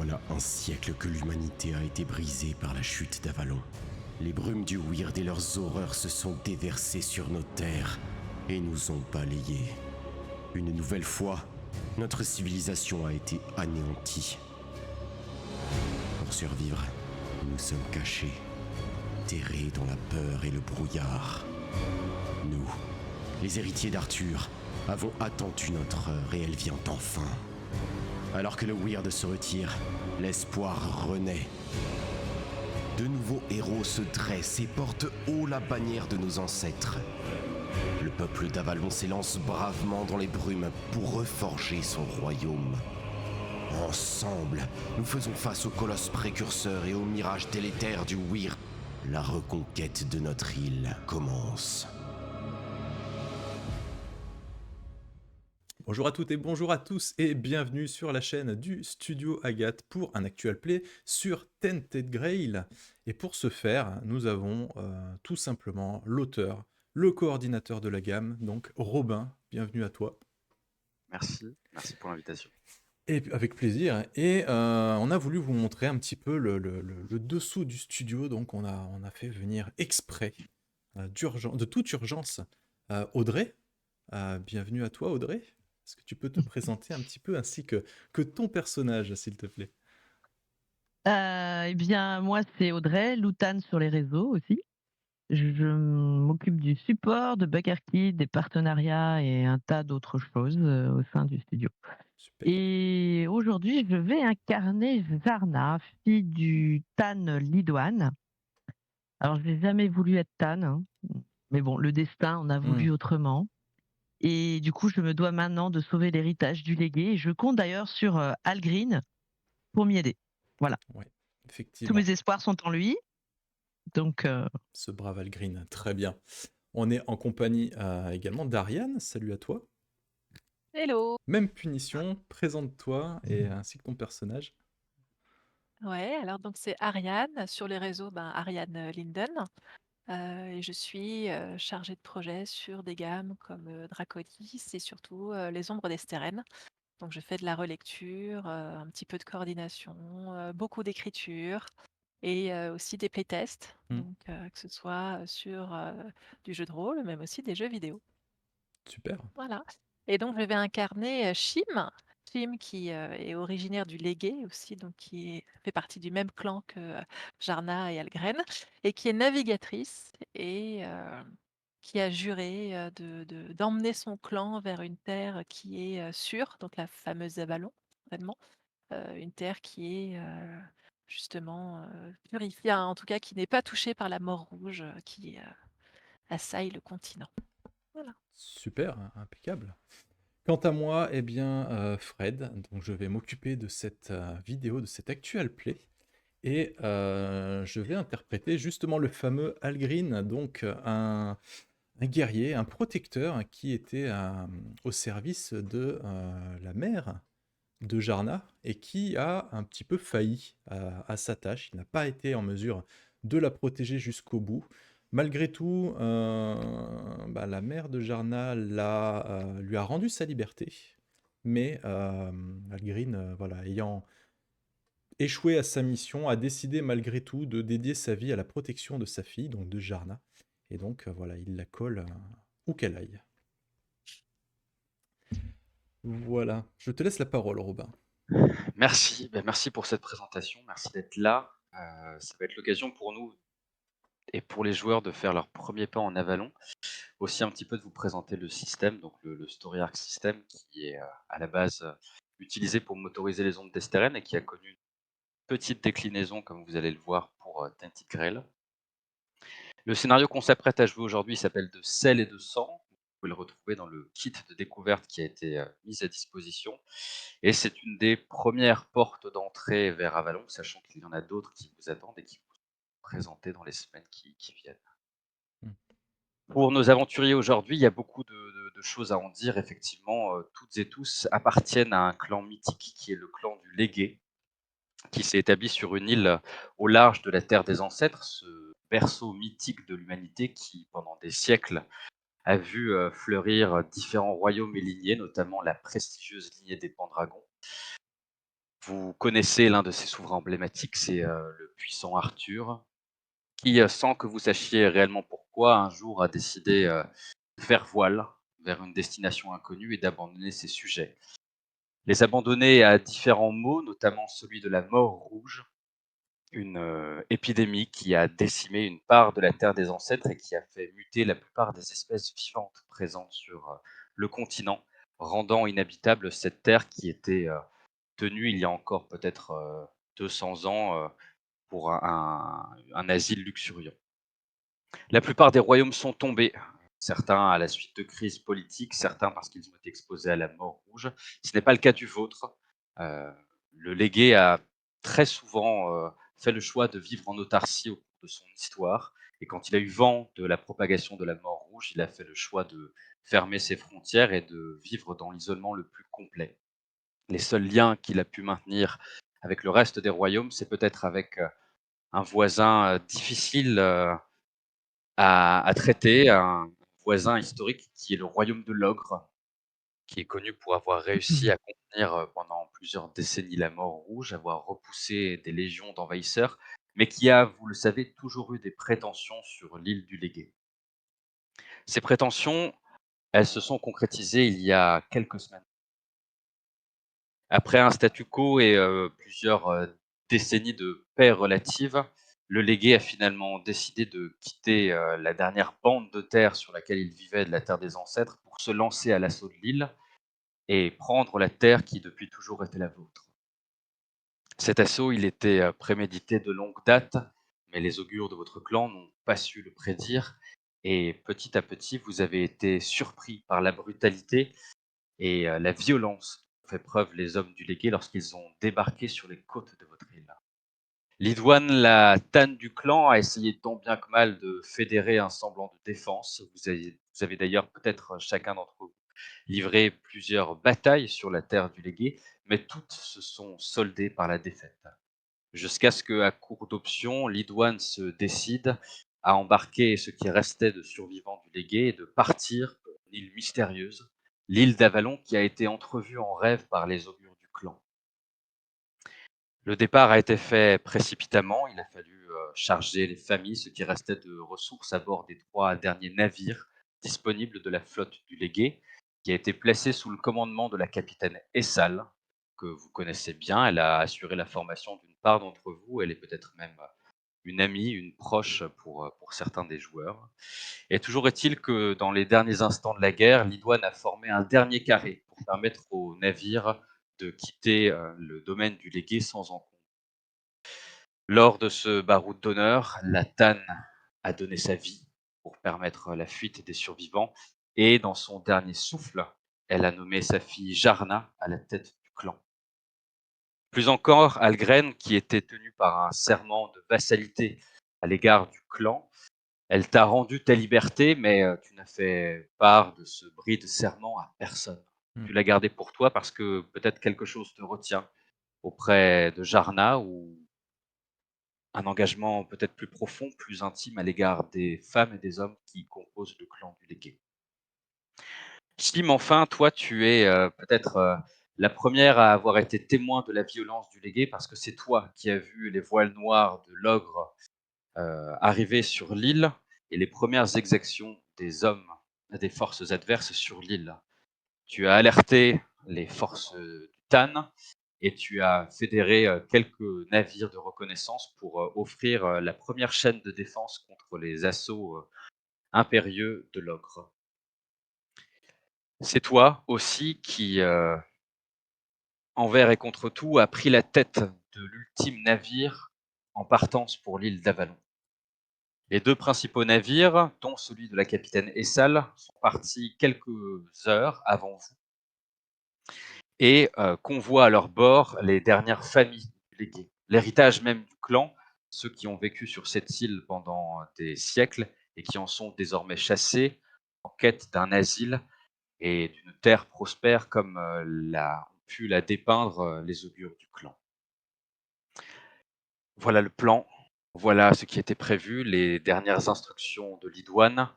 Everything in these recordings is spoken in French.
Voilà un siècle que l'humanité a été brisée par la chute d'Avalon. Les brumes du Weird et leurs horreurs se sont déversées sur nos terres et nous ont balayés. Une nouvelle fois, notre civilisation a été anéantie. Pour survivre, nous sommes cachés, terrés dans la peur et le brouillard. Nous, les héritiers d'Arthur, avons attendu notre heure et elle vient enfin. Alors que le Weird se retire, l'espoir renaît. De nouveaux héros se dressent et portent haut la bannière de nos ancêtres. Le peuple d'Avalon s'élance bravement dans les brumes pour reforger son royaume. Ensemble, nous faisons face au colosse précurseur et au mirage délétère du Weird. La reconquête de notre île commence. Bonjour à toutes et bonjour à tous et bienvenue sur la chaîne du Studio Agathe pour un actual play sur Tainted Grail. Et pour ce faire, nous avons tout simplement l'auteur, le coordinateur de la gamme, donc Robin, bienvenue à toi. Merci pour l'invitation. Et avec plaisir. Et on a voulu vous montrer un petit peu le dessous du studio, donc on a fait venir exprès, de toute urgence, Audrey. Bienvenue à toi Audrey. Est-ce que tu peux te présenter un petit peu ainsi que ton personnage, s'il te plaît? Eh bien, moi, c'est Audrey, Loutane sur les réseaux aussi. Je m'occupe du support de BuggerKit, des partenariats et un tas d'autres choses au sein du studio. Super. Et aujourd'hui, je vais incarner Zarna, fille du Tan Lidouane. Alors, je n'ai jamais voulu être Tan, hein, mais bon, le destin en a voulu autrement. Et du coup, je me dois maintenant de sauver l'héritage du légué. Et je compte d'ailleurs sur Algreen pour m'y aider. Voilà. Ouais, Tous effectivement. mes espoirs sont en lui. Donc, Ce brave Algreen, très bien. On est en compagnie également d'Ariane. Salut à toi. Hello. Même punition, présente-toi et ainsi que ton personnage. Ouais, alors donc c'est Ariane, sur les réseaux, Ariane Linden. Et je suis chargée de projet sur des gammes comme Draconis et surtout les ombres d'Estérène. Donc je fais de la relecture, un petit peu de coordination, beaucoup d'écriture et aussi des playtests, Mm. donc que ce soit sur du jeu de rôle, même aussi des jeux vidéo. Super. Voilà. Et donc, je vais incarner Chim. Chim qui est originaire du Légué aussi, donc fait partie du même clan que Jarna et Algren, et qui est navigatrice et qui a juré d'emmener son clan vers une terre qui est sûre, donc la fameuse Avalon, vraiment. Une terre qui est justement purifiée, hein, en tout cas qui n'est pas touchée par la mort rouge qui assaille le continent. Voilà. Super, impeccable. Quant à moi, eh bien, Fred, donc je vais m'occuper de cette vidéo, de cet actual play, et je vais interpréter justement le fameux Algreen, donc un guerrier, un protecteur qui était au service de la mère de Jarna et qui a un petit peu failli à sa tâche. Il n'a pas été en mesure de la protéger jusqu'au bout. Malgré tout, la mère de Jarna lui a rendu sa liberté, mais Algreen, voilà, ayant échoué à sa mission, a décidé malgré tout de dédier sa vie à la protection de sa fille, donc de Jarna. Et donc, voilà, il la colle où qu'elle aille. Voilà, je te laisse la parole, Robin. Merci pour cette présentation, merci d'être là. Ça va être l'occasion pour nous et pour les joueurs de faire leur premier pas en Avalon. Aussi un petit peu de vous présenter le système, donc le Story Arc System, qui est à la base utilisé pour motoriser les ondes d'Estérène et qui a connu une petite déclinaison, comme vous allez le voir, pour Tainted Grail. Le scénario qu'on s'apprête à jouer aujourd'hui s'appelle De sel et de sang. Vous pouvez le retrouver dans le kit de découverte qui a été mis à disposition. Et c'est une des premières portes d'entrée vers Avalon, sachant qu'il y en a d'autres qui vous attendent et qui vous seront présentées dans les semaines qui viennent. Mm. Pour nos aventuriers aujourd'hui, il y a beaucoup de choses à en dire. Effectivement, toutes et tous appartiennent à un clan mythique qui est le clan du Légué, qui s'est établi sur une île au large de la Terre des Ancêtres, ce berceau mythique de l'humanité qui, pendant des siècles, a vu fleurir différents royaumes et lignées, notamment la prestigieuse lignée des Pendragons. Vous connaissez l'un de ces souverains emblématiques, c'est le puissant Arthur, qui, sans que vous sachiez réellement pourquoi, un jour a décidé de faire voile vers une destination inconnue et d'abandonner ses sujets. Les abandonner à différents maux, notamment celui de la mort rouge, une épidémie qui a décimé une part de la terre des ancêtres et qui a fait muter la plupart des espèces vivantes présentes sur le continent, rendant inhabitable cette terre qui était tenue il y a encore peut-être 200 ans pour un asile luxuriant. La plupart des royaumes sont tombés, certains à la suite de crises politiques, certains parce qu'ils ont été exposés à la mort rouge. Ce n'est pas le cas du vôtre. Euh, le légué a très souvent fait le choix de vivre en autarcie au cours de son histoire. Et quand il a eu vent de la propagation de la mort rouge, il a fait le choix de fermer ses frontières et de vivre dans l'isolement le plus complet. Les seuls liens qu'il a pu maintenir avec le reste des royaumes, c'est peut-être avec un voisin difficile à traiter, un voisin historique qui est le royaume de l'Ogre, qui est connu pour avoir réussi à contenir pendant plusieurs décennies la mort rouge, avoir repoussé des légions d'envahisseurs, mais qui a, vous le savez, toujours eu des prétentions sur l'île du Légué. Ces prétentions, elles se sont concrétisées il y a quelques semaines. Après un statu quo et plusieurs décennies de paix relative, le légué a finalement décidé de quitter la dernière bande de terre sur laquelle il vivait, de la terre des ancêtres, pour se lancer à l'assaut de l'île et prendre la terre qui depuis toujours était la vôtre. Cet assaut, il était prémédité de longue date, mais les augures de votre clan n'ont pas su le prédire, et petit à petit, vous avez été surpris par la brutalité et la violence dont ont fait preuve les hommes du légué lorsqu'ils ont débarqué sur les côtes de votre île. Lidouane, la tanne du clan, a essayé tant bien que mal de fédérer un semblant de défense. Vous avez d'ailleurs peut-être chacun d'entre vous livré plusieurs batailles sur la terre du légué, mais toutes se sont soldées par la défaite. Jusqu'à ce qu'à court d'options, Lidouane se décide à embarquer ce qui restait de survivants du légué et de partir pour une île mystérieuse, l'île d'Avalon qui a été entrevue en rêve par les augures du clan. Le départ a été fait précipitamment, il a fallu charger les familles, ce qui restait de ressources à bord des 3 derniers navires disponibles de la flotte du légué, qui a été placée sous le commandement de la capitaine Essal, que vous connaissez bien. Elle a assuré la formation d'une part d'entre vous, elle est peut-être même une amie, une proche pour certains des joueurs. Et toujours est-il que dans les derniers instants de la guerre, Lidouane a formé un dernier carré pour permettre aux navires de quitter le domaine du légué sans encombre. Lors de ce baroud d'honneur, la Tanne a donné sa vie pour permettre la fuite des survivants et dans son dernier souffle, elle a nommé sa fille Jarna à la tête du clan. Plus encore, Algren, qui était tenu par un serment de vassalité à l'égard du clan, elle t'a rendu ta liberté, mais tu n'as fait part de ce bris de serment à personne. Hmm. Tu l'as gardé pour toi parce que peut-être quelque chose te retient auprès de Jarna ou un engagement peut-être plus profond, plus intime à l'égard des femmes et des hommes qui composent le clan du Légué. Slim, enfin, toi, tu es peut-être la première à avoir été témoin de la violence du Légué parce que c'est toi qui as vu les voiles noirs de l'ogre arriver sur l'île et les premières exactions des hommes des forces adverses sur l'île. Tu as alerté les forces du Tan et tu as fédéré quelques navires de reconnaissance pour offrir la première chaîne de défense contre les assauts impérieux de l'ogre. C'est toi aussi qui, envers et contre tout, a pris la tête de l'ultime navire en partance pour l'île d'Avalon. Les 2 principaux navires, dont celui de la capitaine Essal, sont partis quelques heures avant vous et convoient à leur bord les dernières familles du légué, l'héritage même du clan, ceux qui ont vécu sur cette île pendant des siècles et qui en sont désormais chassés en quête d'un asile et d'une terre prospère comme ont pu la dépeindre les augures du clan. Voilà le plan, voilà ce qui était prévu, les dernières instructions de Lidouane,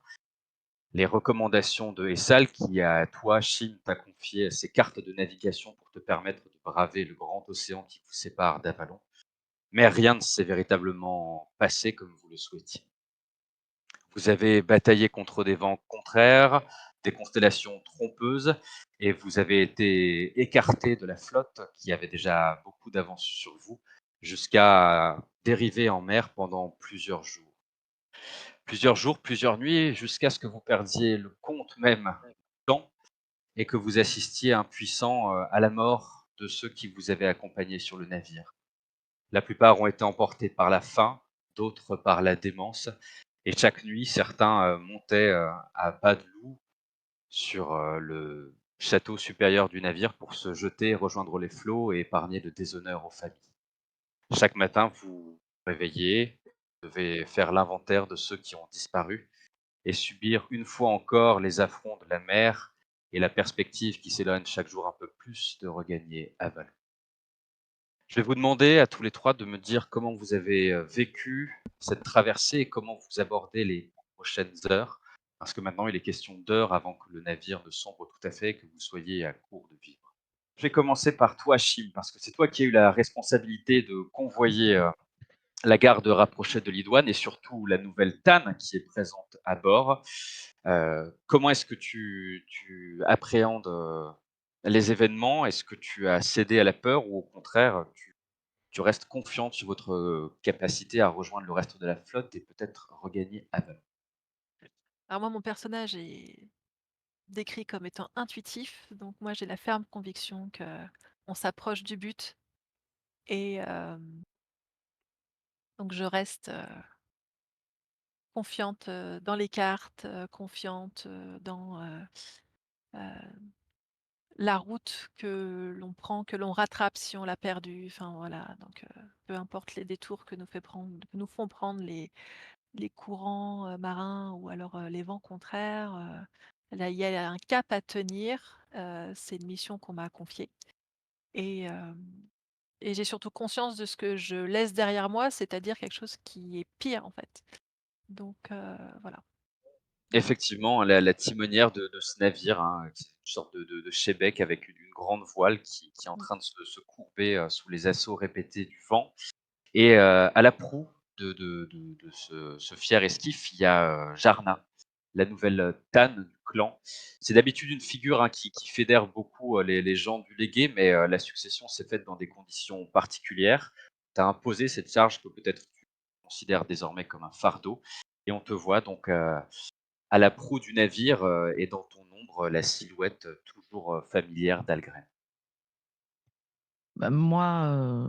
les recommandations de Essal qui, à toi, Chine, t'a confié ces cartes de navigation pour te permettre de braver le grand océan qui vous sépare d'Avalon, mais rien ne s'est véritablement passé comme vous le souhaitiez. Vous avez bataillé contre des vents contraires, des constellations trompeuses, et vous avez été écarté de la flotte qui avait déjà beaucoup d'avance sur vous, jusqu'à dériver en mer pendant plusieurs jours. Plusieurs jours, plusieurs nuits, jusqu'à ce que vous perdiez le compte même du temps et que vous assistiez impuissant à la mort de ceux qui vous avaient accompagné sur le navire. La plupart ont été emportés par la faim, d'autres par la démence, et chaque nuit, certains montaient à pas de loup sur le château supérieur du navire pour se jeter, rejoindre les flots et épargner le déshonneur aux familles. Chaque matin, vous vous réveillez, vous devez faire l'inventaire de ceux qui ont disparu et subir une fois encore les affronts de la mer et la perspective qui s'éloigne chaque jour un peu plus de regagner Avalon. Je vais vous demander à tous les 3 de me dire comment vous avez vécu cette traversée et comment vous abordez les prochaines heures, parce que maintenant il est question d'heures avant que le navire ne sombre tout à fait et que vous soyez à court de vivres. Je vais commencer par toi, Chim, parce que c'est toi qui as eu la responsabilité de convoyer la garde rapprochée de Lidouane et surtout la nouvelle Tan qui est présente à bord. Comment est-ce que tu appréhendes les événements? Est-ce que tu as cédé à la peur ou au contraire, tu restes confiante sur votre capacité à rejoindre le reste de la flotte et peut-être regagner Avalon? Alors moi, mon personnage est décrit comme étant intuitif, donc moi j'ai la ferme conviction que on s'approche du but et donc je reste confiante dans les cartes, confiante dans heu, la route que l'on prend, que l'on rattrape si on l'a perdue. Enfin voilà, donc peu importe les détours que nous font prendre les courants marins ou alors les vents contraires. Là, il y a un cap à tenir. C'est une mission qu'on m'a confiée. Et, et j'ai surtout conscience de ce que je laisse derrière moi, c'est-à-dire quelque chose qui est pire en fait. Donc voilà. Effectivement, la timonière de ce navire, hein, c'est une sorte de shebeck avec une grande voile qui est en Mm. train de se courber, sous les assauts répétés du vent et à la proue de ce fier esquif, il y a, Jarna, la nouvelle, Tan du clan. C'est d'habitude une figure, hein, qui fédère beaucoup, les gens du légué, mais la succession s'est faite dans des conditions particulières. Tu as imposé cette charge que peut-être tu considères désormais comme un fardeau et on te voit donc, à la proue du navire, et dans ton ombre, la silhouette toujours, familière d'Algren. Bah, moi,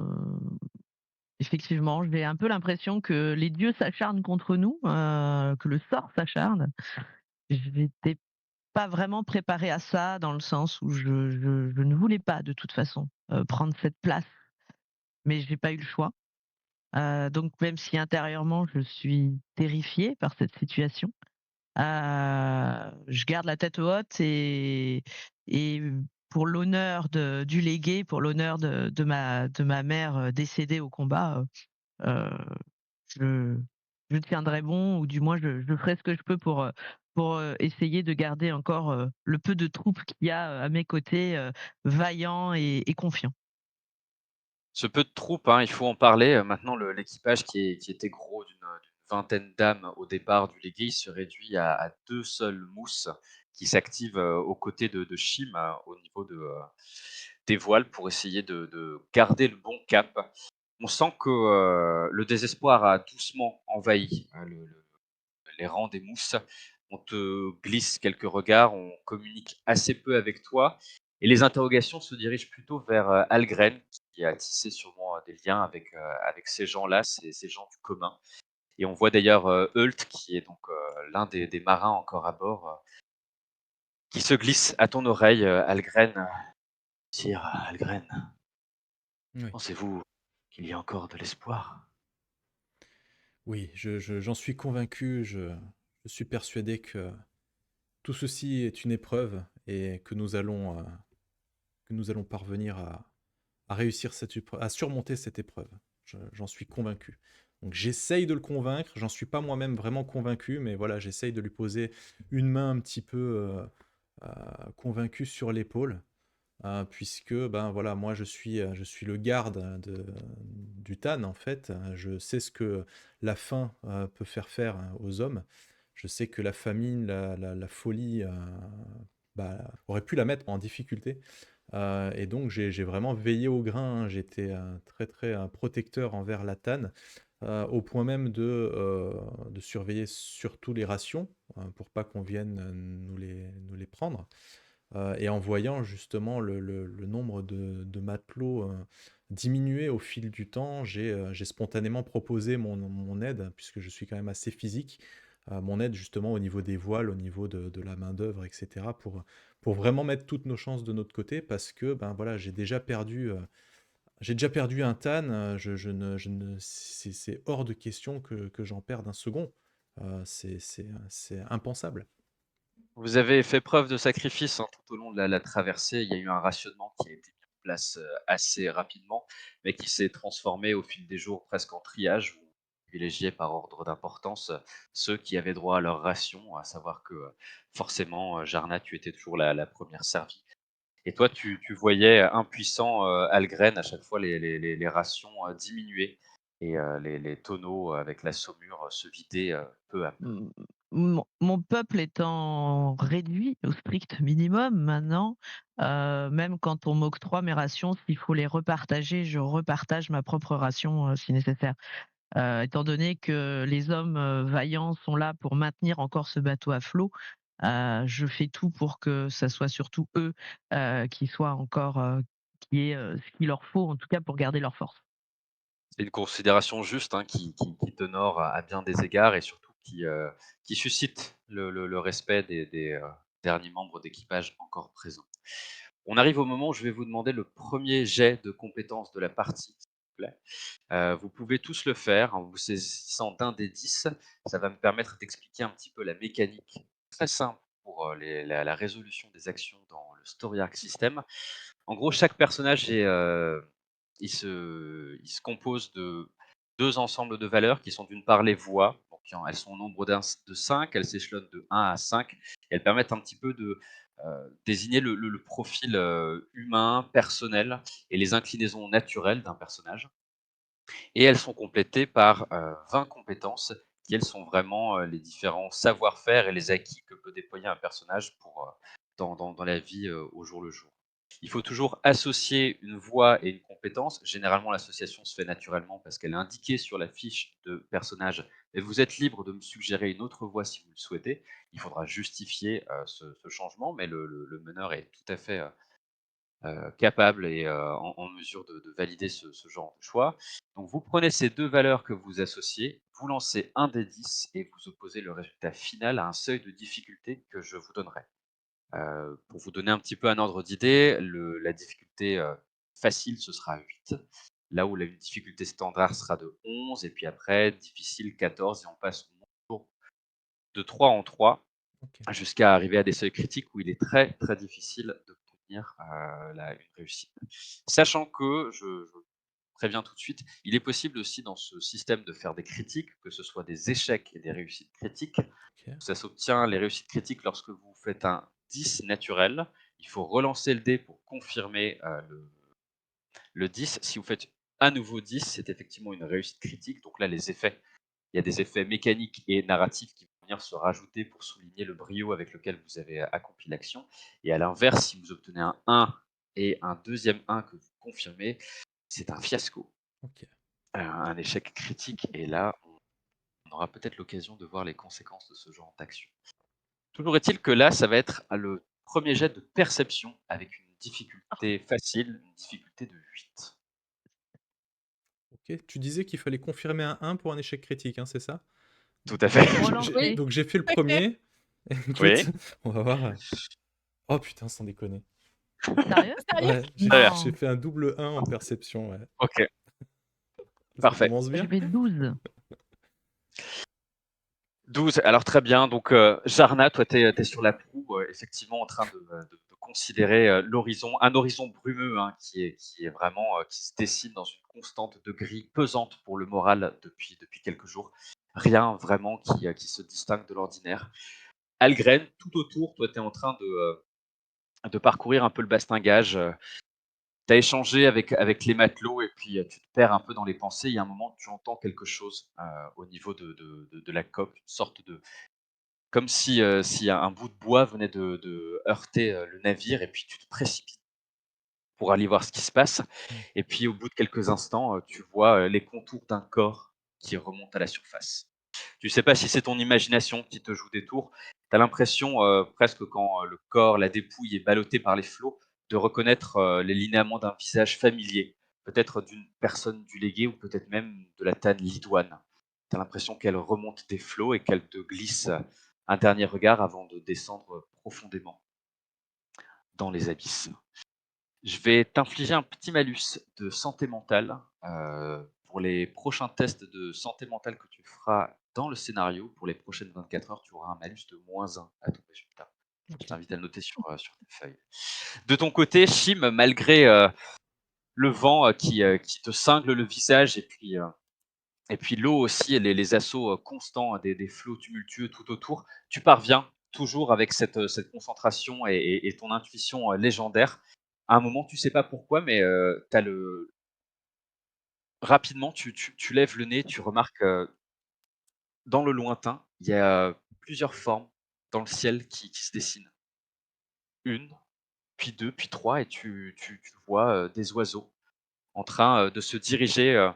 effectivement, j'ai un peu l'impression que les dieux s'acharnent contre nous, que le sort s'acharne. J'étais pas vraiment préparée à ça, dans le sens où je ne voulais pas de toute façon, prendre cette place, mais j'ai pas eu le choix. Donc même si intérieurement je suis terrifiée par cette situation, je garde la tête haute et pour l'honneur du légué, pour l'honneur de ma mère, décédée au combat, heu, je je tiendrai bon, ou du moins je ferai ce que je peux pour essayer de garder encore, le peu de troupes qu'il y a, à mes côtés, vaillants et confiants. Ce peu de troupes, hein, il faut en parler, maintenant l'équipage qui était gros d'une vingtaine d'âmes au départ du légué, il se réduit à 2 seules mousses qui s'activent, aux côtés de Chim, au niveau des voiles pour essayer de garder le bon cap. On sent que, le désespoir a doucement envahi, les rangs des mousses. On te glisse quelques regards, on communique assez peu avec toi et les interrogations se dirigent plutôt vers, Algren qui a tissé sûrement, des liens avec ces gens-là, ces gens du commun et on voit d'ailleurs, Hult qui est donc, l'un des marins encore à bord, qui se glisse à ton oreille, Algren. «Sire Algren, Oui, pensez-vous qu'il y a encore de l'espoir?» oui, j'en suis convaincu, je suis persuadé que tout ceci est une épreuve et que nous allons parvenir à réussir à surmonter cette épreuve. J'en suis convaincu. Donc j'essaye de le convaincre, j'en suis pas moi-même vraiment convaincu, mais voilà, j'essaye de lui poser une main un petit peu convaincue sur l'épaule. puisque ben voilà, moi je suis le garde du Tan en fait. Je sais ce que la faim peut faire aux hommes. Je sais que la famine, la folie bah, aurait pu la mettre en difficulté. Et donc j'ai vraiment veillé au grain, hein. J'étais très très protecteur envers la Tan, au point même de surveiller surtout les rations, pour pas qu'on vienne nous les prendre. Et en voyant justement le nombre de matelots diminuer au fil du temps, j'ai spontanément proposé mon aide, puisque je suis quand même assez physique, mon aide justement au niveau des voiles, au niveau de la main-d'œuvre, etc., pour vraiment mettre toutes nos chances de notre côté, parce que ben voilà, j'ai déjà perdu un Tan, c'est hors de question que j'en perde un second. C'est impensable. Vous avez fait preuve de sacrifice, hein, tout au long de la traversée. Il y a eu un rationnement qui a été mis en place, assez rapidement, mais qui s'est transformé au fil des jours presque en triage. Vous privilégiez par ordre d'importance, ceux qui avaient droit à leur ration, à savoir que, forcément, Jarna, tu étais toujours la 1re servie. Et toi, tu voyais, impuissant, Algren, à chaque fois les rations, diminuer et les tonneaux avec la saumure, se vider, peu à peu. Mmh, mon peuple étant réduit au strict minimum maintenant, même quand on m'octroie mes rations, s'il faut les repartager, je repartage ma propre ration, si nécessaire. Étant donné que les hommes, vaillants sont là pour maintenir encore ce bateau à flot, je fais tout pour que ça soit surtout eux, qui soient encore, qui aient, ce qu'il leur faut en tout cas pour garder leur force. C'est une considération juste, hein, qui t'honore à bien des égards et surtout qui suscite le respect des derniers membres d'équipage encore présents. On arrive au moment où je vais vous demander le premier jet de compétences de la partie, s'il vous plaît. Vous pouvez tous le faire en vous saisissant d'un des 10. Ça va me permettre d'expliquer un petit peu la mécanique très simple pour, la résolution des actions dans le Story Arc System. En gros, chaque personnage il se compose de 2 ensembles de valeurs qui sont d'une part les voix, donc elles sont au nombre de 5, elles s'échelonnent de 1 à 5 et elles permettent un petit peu de, désigner le profil, humain, personnel et les inclinaisons naturelles d'un personnage. Et elles sont complétées par, 20 compétences qui elles sont vraiment, les différents savoir-faire et les acquis que peut déployer un personnage pour, dans la vie, au jour le jour. Il faut toujours associer une voix et une compétence. Généralement, l'association se fait naturellement parce qu'elle est indiquée sur la fiche de personnage, mais vous êtes libre de me suggérer une autre voix si vous le souhaitez. Il faudra justifier, ce changement, mais le meneur est tout à fait, capable et en mesure de valider ce genre de choix. Donc vous prenez ces 2 valeurs que vous associez, vous lancez un des 10 et vous opposez le résultat final à un seuil de difficulté que je vous donnerai. Pour vous donner un petit peu un ordre d'idée, la difficulté, facile, ce sera 8, là où la difficulté standard sera de 11 et puis après difficile 14 et on passe au nombre de 3 en 3 Ok. jusqu'à arriver à des seuils critiques où il est très, très difficile d'obtenir, une réussite. Sachant que, je préviens tout de suite, il est possible aussi dans ce système de faire des critiques, que ce soit des échecs et des réussites critiques. Ok. Ça s'obtient les réussites critiques lorsque vous faites un 10 naturel. Il faut relancer le dé pour confirmer, le 10. Si vous faites à nouveau 10, c'est effectivement une réussite critique. Donc là, il y a des effets mécaniques et narratifs qui vont venir se rajouter pour souligner le brio avec lequel vous avez accompli l'action. Et à l'inverse, si vous obtenez un 1 et un deuxième 1 que vous confirmez, c'est un fiasco, Ok. un échec critique. Et là, on aura peut-être l'occasion de voir les conséquences de ce genre d'action. Toujours est-il que là, ça va être le premier jet de perception avec une difficulté facile, une difficulté de 8. Ok. Tu disais qu'il fallait confirmer un 1 pour un échec critique, hein, c'est ça? Tout à fait. Oui. Donc j'ai fait le premier. Écoute, Oui, on va voir. Oh putain, sans déconner. Sérieux? Sérieux? Ouais, très bien. j'ai Non, fait un double 1 en perception, ouais. OK, Ça parfait. commence j'ai bien. fait 12. 12, alors très bien. Donc, Jarna, toi, tu es sur la proue, effectivement en train de considérer, l'horizon, un horizon brumeux, hein, qui est vraiment, qui se dessine dans une constante de gris pesante pour le moral depuis quelques jours. Rien vraiment qui se distingue de l'ordinaire. Algren, tout autour, toi, tu es en train de parcourir un peu le bastingage. Tu as échangé avec les matelots et puis tu te perds un peu dans les pensées. Il y a un moment, tu entends quelque chose au niveau de la coque, une sorte de. Comme si un bout de bois venait de heurter le navire et puis tu te précipites pour aller voir ce qui se passe. Mmh. Et puis au bout de quelques instants, tu vois les contours d'un corps qui remonte à la surface. Tu sais pas si c'est ton imagination qui te joue des tours. Tu as l'impression, presque quand le corps, la dépouille est ballottée par les flots, de reconnaître les linéaments d'un visage familier, peut-être d'une personne du légué ou peut-être même de la Tane Lidoine. Tu as l'impression qu'elle remonte des flots et qu'elle te glisse un dernier regard avant de descendre profondément dans les abysses. Je vais t'infliger un petit malus de santé mentale pour les prochains tests de santé mentale que tu feras dans le scénario. Pour les prochaines 24 heures, tu auras un malus de -1 à ton résultat. Je OK. t'invite à le noter sur tes feuilles. De ton côté, Chim, malgré le vent qui te cingle le visage et puis l'eau aussi, et les assauts constants des flots tumultueux tout autour, tu parviens toujours avec cette concentration et ton intuition légendaire. À un moment, tu sais pas pourquoi, mais tu le rapidement, tu lèves le nez, tu remarques, dans le lointain, il y a plusieurs formes dans le ciel qui se dessinent. Une, puis 2, puis 3, et tu vois, des oiseaux en train, de se diriger,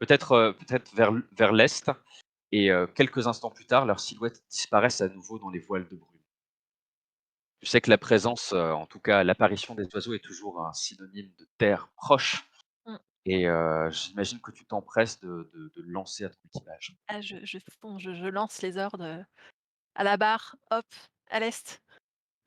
peut-être vers l'est, et quelques instants plus tard, leurs silhouettes disparaissent à nouveau dans les voiles de brume. Tu sais que la présence, en tout cas l'apparition des oiseaux est toujours un synonyme de terre proche, Mmh. et j'imagine que tu t'empresses de le lancer à ton équipage. Ah, je fonce, je lance les ordres, à la barre, hop, à l'est.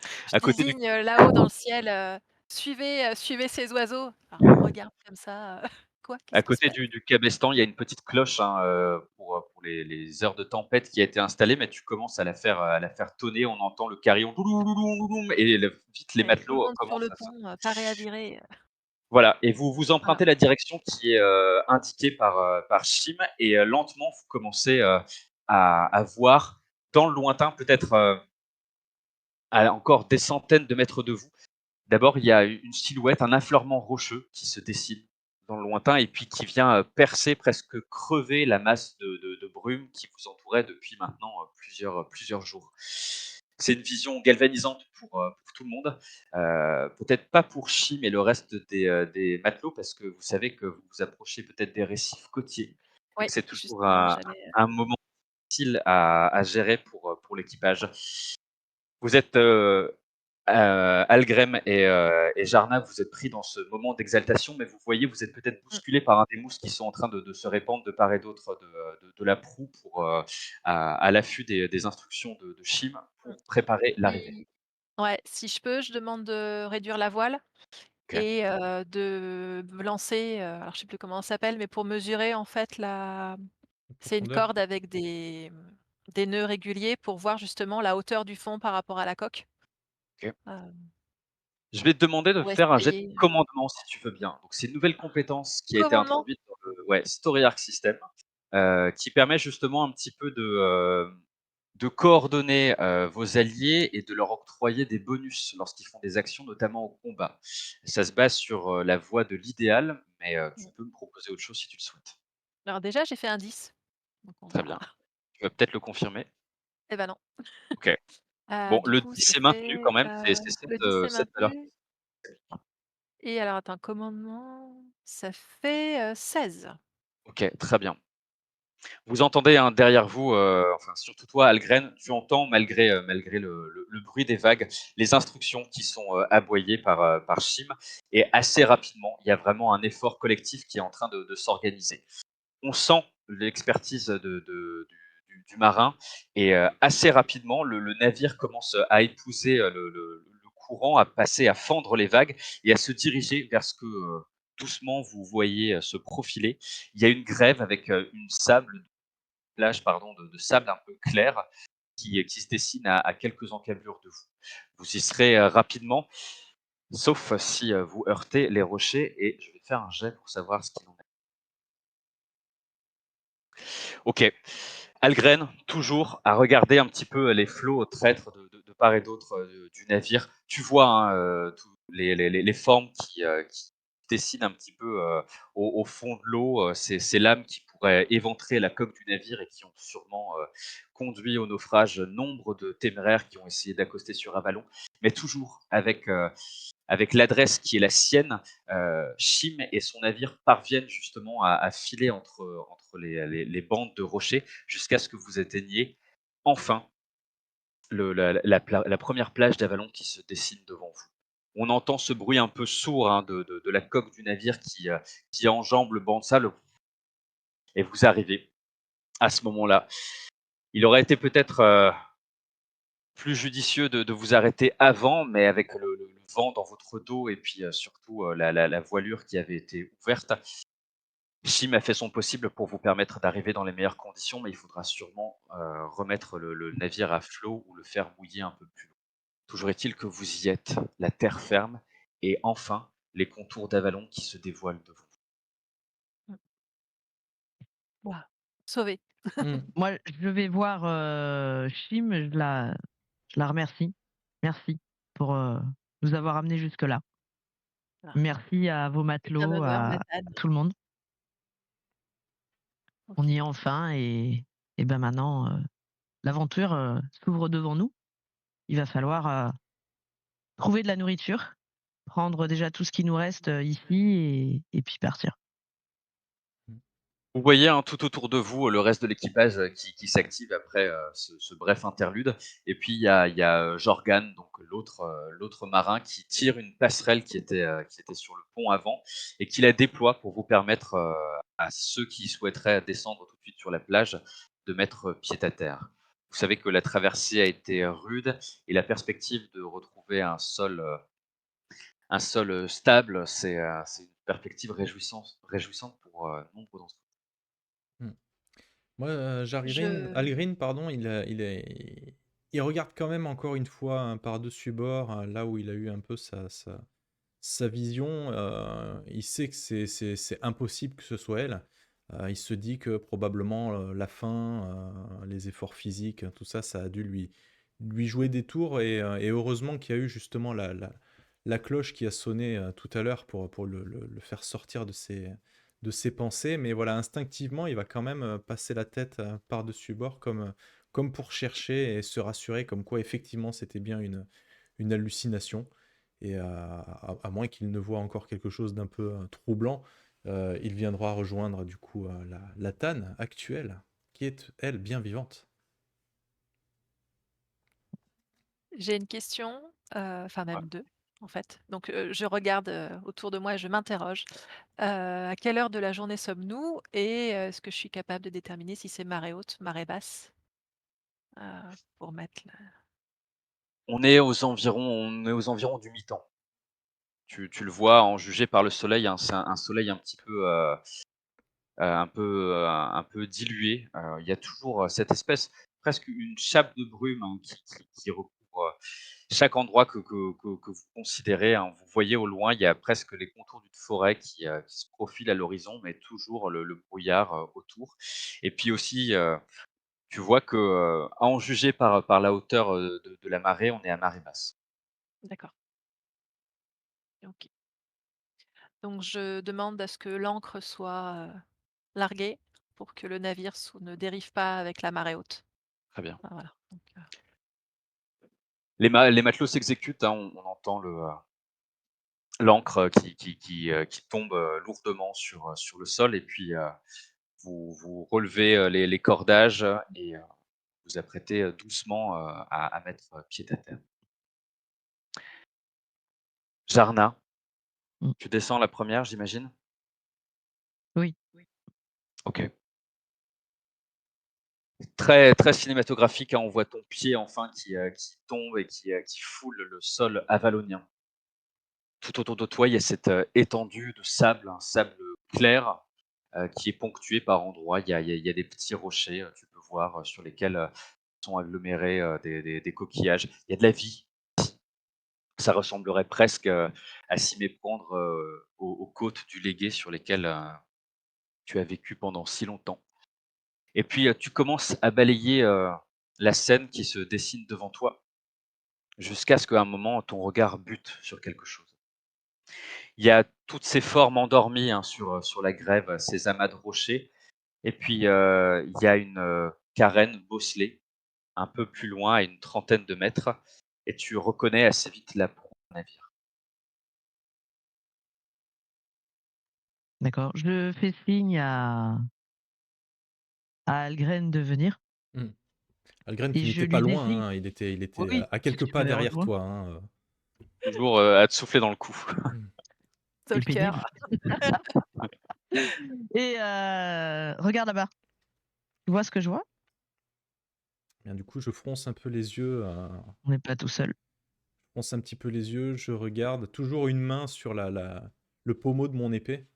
Je À côté du désigne, là-haut dans le ciel, suivez ces oiseaux. Alors on me regarde comme ça, quoi? à Qu'est-ce qui se côté passe? du cabestan, il y a une petite cloche, hein, pour les heures de tempête qui a été installée, mais tu commences à la faire tonner. On entend le carillon «douloulouloulouloum» et vite les Et tout le matelots monde sur le commencent à se. pont, paré à virer, Voilà, et vous voilà. empruntez la direction qui est, indiquée par Chim, et lentement vous commencez, à voir dans le lointain, peut-être, à encore des centaines de mètres de vous. D'abord, il y a une silhouette, un affleurement rocheux qui se dessine dans le lointain et puis qui vient, percer, presque crever la masse de brume qui vous entourait depuis maintenant, plusieurs jours. C'est une vision galvanisante pour tout le monde, peut-être pas pour Chim et le reste des matelots, parce que vous savez que vous vous approchez peut-être des récifs côtiers et que Ouais, c'est toujours justement, j'allais, un moment difficile à gérer pour l'équipage. Vous êtes, Algrem et Jarna, vous êtes pris dans ce moment d'exaltation, mais vous voyez, vous êtes peut-être mmh, bousculés par un des mousses qui sont en train de se répandre de part et d'autre de la proue pour, à l'affût des instructions de Chim mmh. pour préparer l'arrivée. Si Ouais, si je peux, je demande de réduire la voile OK. et de me lancer, alors je sais plus comment ça s'appelle, mais pour mesurer en fait la La c'est une profondeur? corde avec des nœuds réguliers pour voir justement la hauteur du fond par rapport à la coque, OK. hem, Je vais te demander de pour faire un jet de essayer commandement si tu veux bien. Donc c'est une nouvelle compétence qui a été commandement? introduite dans le, ouais, Story Arc System, qui permet justement un petit peu de coordonner, vos alliés et de leur octroyer des bonus lorsqu'ils font des actions, notamment au combat. Ça se base sur, la voie de l'idéal, mais tu Mmh. peux me proposer autre chose si tu le souhaites. Alors déjà, j'ai fait un 10, donc on Très va bien. Tu vas peut-être le confirmer? eh ben non. OK. Bon, Du le coup, 10 ça est maintenu quand fait, même, c'est le 10 est cette valeur. maintenu et alors attends, commandement, ça fait, 16. OK, très bien. Vous entendez, hein, derrière vous, enfin surtout toi Algren, tu entends malgré le bruit des vagues, les instructions qui sont, aboyées par Chim, et assez rapidement, il y a vraiment un effort collectif qui est en train de s'organiser. On sent l'expertise du marin, et assez rapidement le navire commence à épouser, le courant, à passer, à fendre les vagues et à se diriger vers ce que, doucement vous voyez, se profiler. Il y a une grève avec, une plage, pardon, de sable un peu clair qui se dessine à quelques encablures de vous. Vous y serez, rapidement, sauf si, vous heurtez les rochers, et je vais faire un jet pour savoir ce qu'il en est. OK. Algren, toujours à regarder un petit peu les flots traîtres de part et d'autre du navire. Tu vois hein, les formes qui dessinent un petit peu au fond de l'eau, ces lames qui pourraient éventrer la coque du navire et qui ont sûrement conduit au naufrage nombre de téméraires qui ont essayé d'accoster sur Avalon, mais toujours avec l'adresse qui est la sienne. Chim et son navire parviennent justement à filer entre les bandes de rochers jusqu'à ce que vous atteigniez enfin la première plage d'Avalon qui se dessine devant vous. On entend ce bruit un peu sourd hein, de la coque du navire qui enjambe le banc de sable et vous arrivez à ce moment-là. Il aurait été peut-être plus judicieux de vous arrêter avant, mais avec le vent dans votre dos et puis surtout la voilure qui avait été ouverte, Chim a fait son possible pour vous permettre d'arriver dans les meilleures conditions, mais il faudra sûrement remettre le navire à flot ou le faire mouiller un peu plus loin. Toujours est-il que vous y êtes, la terre ferme, et enfin les contours d'Avalon qui se dévoilent devant vous. Mmh. Waouh, sauvé. Mmh. Moi, je vais voir, Chim, je la remercie. Merci pour, nous avoir amenés jusque-là. Ah, Merci à vos c'est un matelots, honneur, à Nathan. tout le monde. On y est OK. enfin et ben maintenant, l'aventure, s'ouvre devant nous. Il va falloir, trouver de la nourriture, prendre déjà tout ce qui nous reste, ici et puis partir. Mmh. Vous voyez hein, tout autour de vous le reste de l'équipage qui s'active après ce bref interlude. Et puis il y a Jorgan, donc l'autre marin, qui tire une passerelle qui était sur le pont avant et qui la déploie pour vous permettre à ceux qui souhaiteraient descendre tout de suite sur la plage de mettre pied à terre. Vous savez que la traversée a été rude et la perspective de retrouver un sol stable, c'est une perspective réjouissante pour nombre d'entre vous. Mmh. Moi, Je Algrin, pardon, il regarde quand même encore une fois hein, par-dessus bord, là où il a eu un peu sa vision. Il sait que c'est impossible que ce soit elle. Il se dit que probablement la faim, les efforts physiques, tout ça, ça a dû lui jouer des tours. Et heureusement qu'il y a eu justement la cloche qui a sonné tout à l'heure pour le faire sortir de ses pensées. Mais voilà, instinctivement, il va quand même passer la tête par-dessus bord comme pour chercher et se rassurer comme quoi effectivement c'était bien une hallucination. Et à moins qu'il ne voit encore quelque chose d'un peu troublant, il viendra rejoindre du coup la Tanne actuelle, qui est, elle, bien vivante. j'ai une question, enfin Ouais. même 2 en fait. Donc, je regarde, autour de moi et je m'interroge. À quelle heure de la journée sommes-nous? Et est-ce que je suis capable de déterminer si c'est marée haute, marée basse? Pour mettre le On est aux environs du mi-temps. Tu le vois en jugé par le soleil, hein, c'est un soleil un petit peu, un peu dilué. Il y a toujours, cette espèce presque une chape de brume, hein, qui recouvre, chaque endroit que vous considérez, hein. Vous voyez au loin, il y a presque les contours d'une forêt qui se profile à l'horizon, mais toujours le brouillard, autour. Et puis aussi, tu vois que, à en juger par la hauteur, de la marée, on est à marée basse. d'accord, OK. Donc je demande à ce que l'ancre soit, larguée pour que le navire ne dérive pas avec la marée haute. Très bien. Ah voilà, donc Les matelots s'exécutent, hein, on entend l'ancre qui tombe, lourdement sur le sol et puis, vous relevez, les cordages et vous apprêtez, doucement, à mettre, pied à terre. Jarna, Mmh. tu descends la première, j'imagine? Oui. OK. Très, très cinématographique, hein, on voit ton pied enfin qui tombe et qui foule le sol avalonien. Tout autour de toi, il y a cette, étendue de sable, un sable clair, qui est ponctué par endroits. Il y a des petits rochers, tu peux voir, sur lesquels, sont agglomérés, des coquillages. Il y a de la vie. Ça ressemblerait presque, à s'y méprendre, aux côtes du Légué sur lesquelles, tu as vécu pendant si longtemps. Et puis, tu commences à balayer, la scène qui se dessine devant toi. jusqu'à ce qu'à un moment, ton regard bute sur quelque chose. Il y a toutes ces formes endormies, hein, sur la grève, ces amas de rochers et puis, il y a une, carène bosselée un peu plus loin, à une trentaine de mètres et tu reconnais assez vite la proue d'un navire. D'accord. Je fais signe à Algren de venir Mmh. Algren, et tu je n'étais pas lui loin, désigne hein, il oui, était oui, à c'est quelques qu'il pas fallait derrière rejoindre. toi, hein. Toujours, à te souffler dans le cou. Mmh. Le Stalker. pénible et regarde là-bas. Tu vois ce que je vois? Bien, du coup, je fronce un peu les yeux, On n'est pas tout seul. je fronce un petit peu les yeux, je regarde, toujours une main sur le pommeau de mon épée.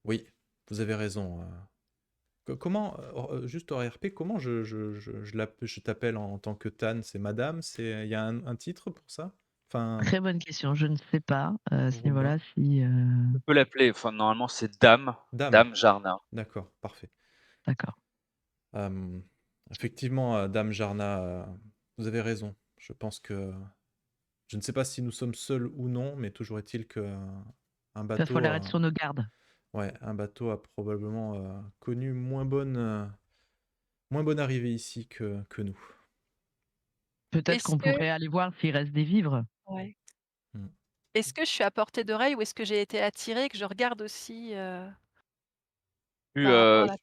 Oui, vous avez raison. Comment, juste hors RP, comment je t'appelle en tant que Tan? C'est madame? Il y a un titre pour ça? Enfin, Très bonne question, je ne sais pas, à ce Robin? niveau-là si, Tu peux l'appeler, enfin normalement c'est Dame, Dame, Dame Jarna. d'accord, parfait. d'accord. Hem, Effectivement, Dame Jarna, vous avez raison. Je pense que je ne sais pas si nous sommes seuls ou non, mais toujours est-il qu'un Il va bateau falloir être a sur nos gardes. ouais, un bateau a probablement, connu moins bonne arrivée ici que nous. Peut-être Est-ce qu'on que pourrait aller voir s'il reste des vivres. ouais. Mmh. Est-ce que je suis à portée d'oreille ou est-ce que j'ai été attirée, que je regarde aussi, Tu, par rapport à la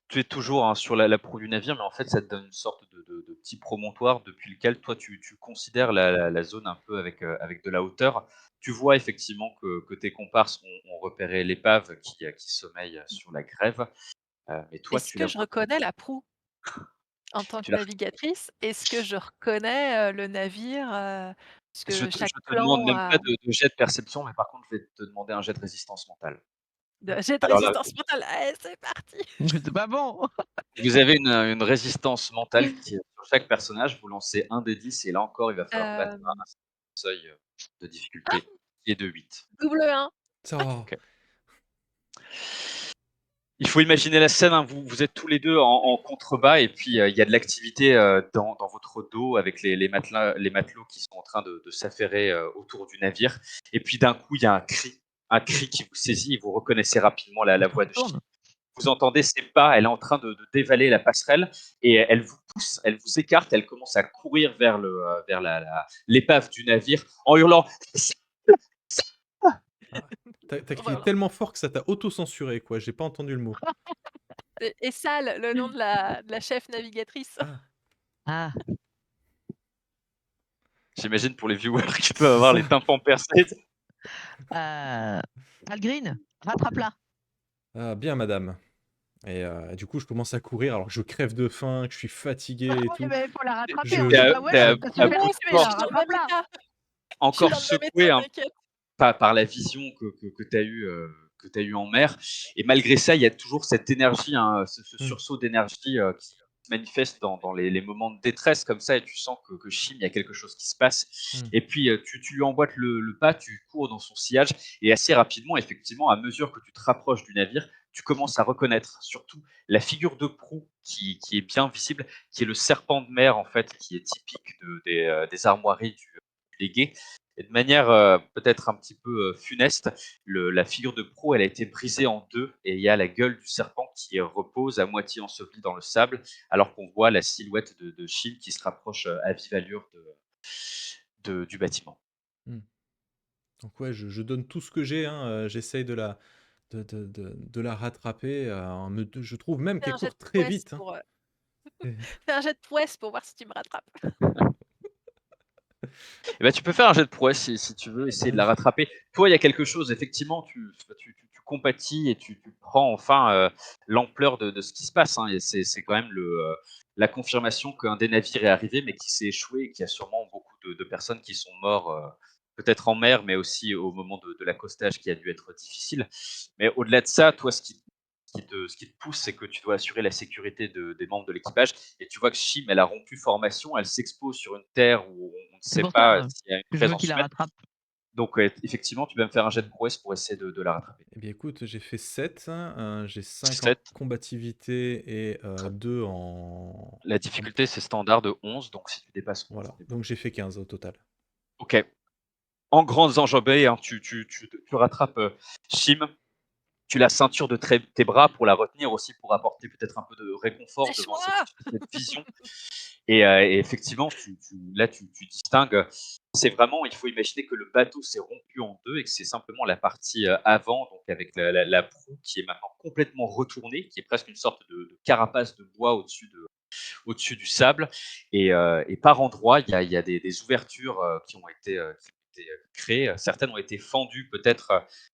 tu es toujours, hein, sur la proue du navire, mais en fait ça te donne une sorte de petit promontoire depuis lequel toi tu considères la zone un peu avec de la hauteur. Tu vois effectivement que tes comparses ont repéré l'épave qui sommeille sur la grève, mais toi est-ce tu la que je vois pas. reconnais la proue en tant que Tu la navigatrice? Est-ce que je reconnais, le navire, parce que je chaque te demande plan même pas a de jet de perception, mais par contre je vais te demander un jet de résistance mentale. de jet de Alors là, résistance mentale. Allez, c'est parti! C'est pas bon! vous avez une résistance mentale qui est sur chaque personnage, vous lancez un des 10 et là encore il va falloir battre un Hem, seuil, de ah! difficulté qui est de 8. Double 1. Oh! OK. Il faut imaginer la scène, hein, vous êtes tous les 2 en contrebas et puis, il y a de l'activité, dans votre dos avec les matelots qui sont en train de s'affairer, autour du navire et puis d'un coup, il y a un cri qui vous saisit et vous reconnaissez rapidement la Je voix de Chine. retourne. Vous entendez ses pas, elle est en train de dévaler la passerelle et elle vous pousse, elle vous écarte, elle commence à courir vers l'épave du navire en hurlant: Ah, tu crié Voilà. tellement fort que ça t'a auto-censuré, quoi, j'ai pas entendu le mot. Et Sal, le nom de la chef navigatrice. Ah, Ah, J'imagine pour les viewers qui peuvent c'est avoir les ça. tympans percés. Algreen, rattrape-la! Bien madame et du coup, je commence à courir alors que je crève de faim, que je suis fatigué et Oui, tout. mais il faut la Tu rattraper, on Je es sait à pas où tu elle es est, à tu as C'est à super bon, bout de je occupé suis force, là, dans le même rattrape-la! état. Je suis encore dans le même secoué, état, hein, t'inquiète. par la vision que tu as eue en mer et malgré ça, il y a toujours cette énergie, hein, ce mmh, sursaut d'énergie, qui se manifeste dans les moments de détresse comme ça et tu sens que Chim, il y a quelque chose qui se passe mmh, et puis, tu lui emboîtes le pas, tu cours dans son sillage et assez rapidement, effectivement, à mesure que tu te rapproches du navire, tu commences à reconnaître surtout la figure de proue qui est bien visible, qui est le serpent de mer, en fait, qui est typique des armoiries du légué et de manière, peut-être un petit peu, funeste, la figure de proue, elle a été brisée en 2 et il y a la gueule du serpent qui repose à moitié ensevelie dans le sable, alors qu'on voit la silhouette de Chine qui se rapproche, à vive allure du bâtiment. mmh. Donc ouais, je donne tout ce que j'ai, hein, j'essaye de la rattraper, je trouve même Fais qu'elle un jet court de très prouesse vite, hein. pour, Et fais un jet de prouesse pour voir si tu me rattrapes. Et bah, tu peux faire un jet de prouesse si tu veux essayer de la oui. rattraper. Toi, il y a quelque chose, effectivement, tu compatis et tu prends enfin, l'ampleur de ce qui se passe, hein et c'est quand même la confirmation qu'un des navires est arrivé, mais qui s'est échoué et qu'il y a sûrement beaucoup de personnes qui sont morts, peut-être en mer, mais aussi au moment de l'accostage qui a dû être difficile. Mais au-delà de ça, toi, ce qui te pousse, c'est que tu dois assurer la sécurité des membres de l'équipage et tu vois que Chim, elle a rompu formation, elle s'expose sur une terre où on ne C'est sait pour ça, pas s'il y a une que je veux présence qu'il la humaine. rattrape. Donc effectivement, tu vas me faire un jet de prouesse pour essayer de la rattraper. Eh bien, écoute, j'ai fait 7, j'ai 5 en 7. combativité et Très 2 en La en difficulté, c'est standard de 11, donc si tu dépasses 11, voilà, on est bon. donc j'ai fait 15 au total. OK. En grandes enjambées, hein, tu rattrapes, Shim. Tu la ceinture de tes bras pour la retenir aussi, pour apporter peut-être un peu de réconfort devant Lâche-moi! cette vision. Et effectivement, tu distingues, c'est vraiment, il faut imaginer que le bateau s'est rompu en 2 et que c'est simplement la partie, avant, donc avec la proue qui est maintenant complètement retournée, qui est presque une sorte de carapace de bois au-dessus du sable. Et par endroits, il y a des ouvertures, qui ont été créées. Certaines ont été fendues peut-être,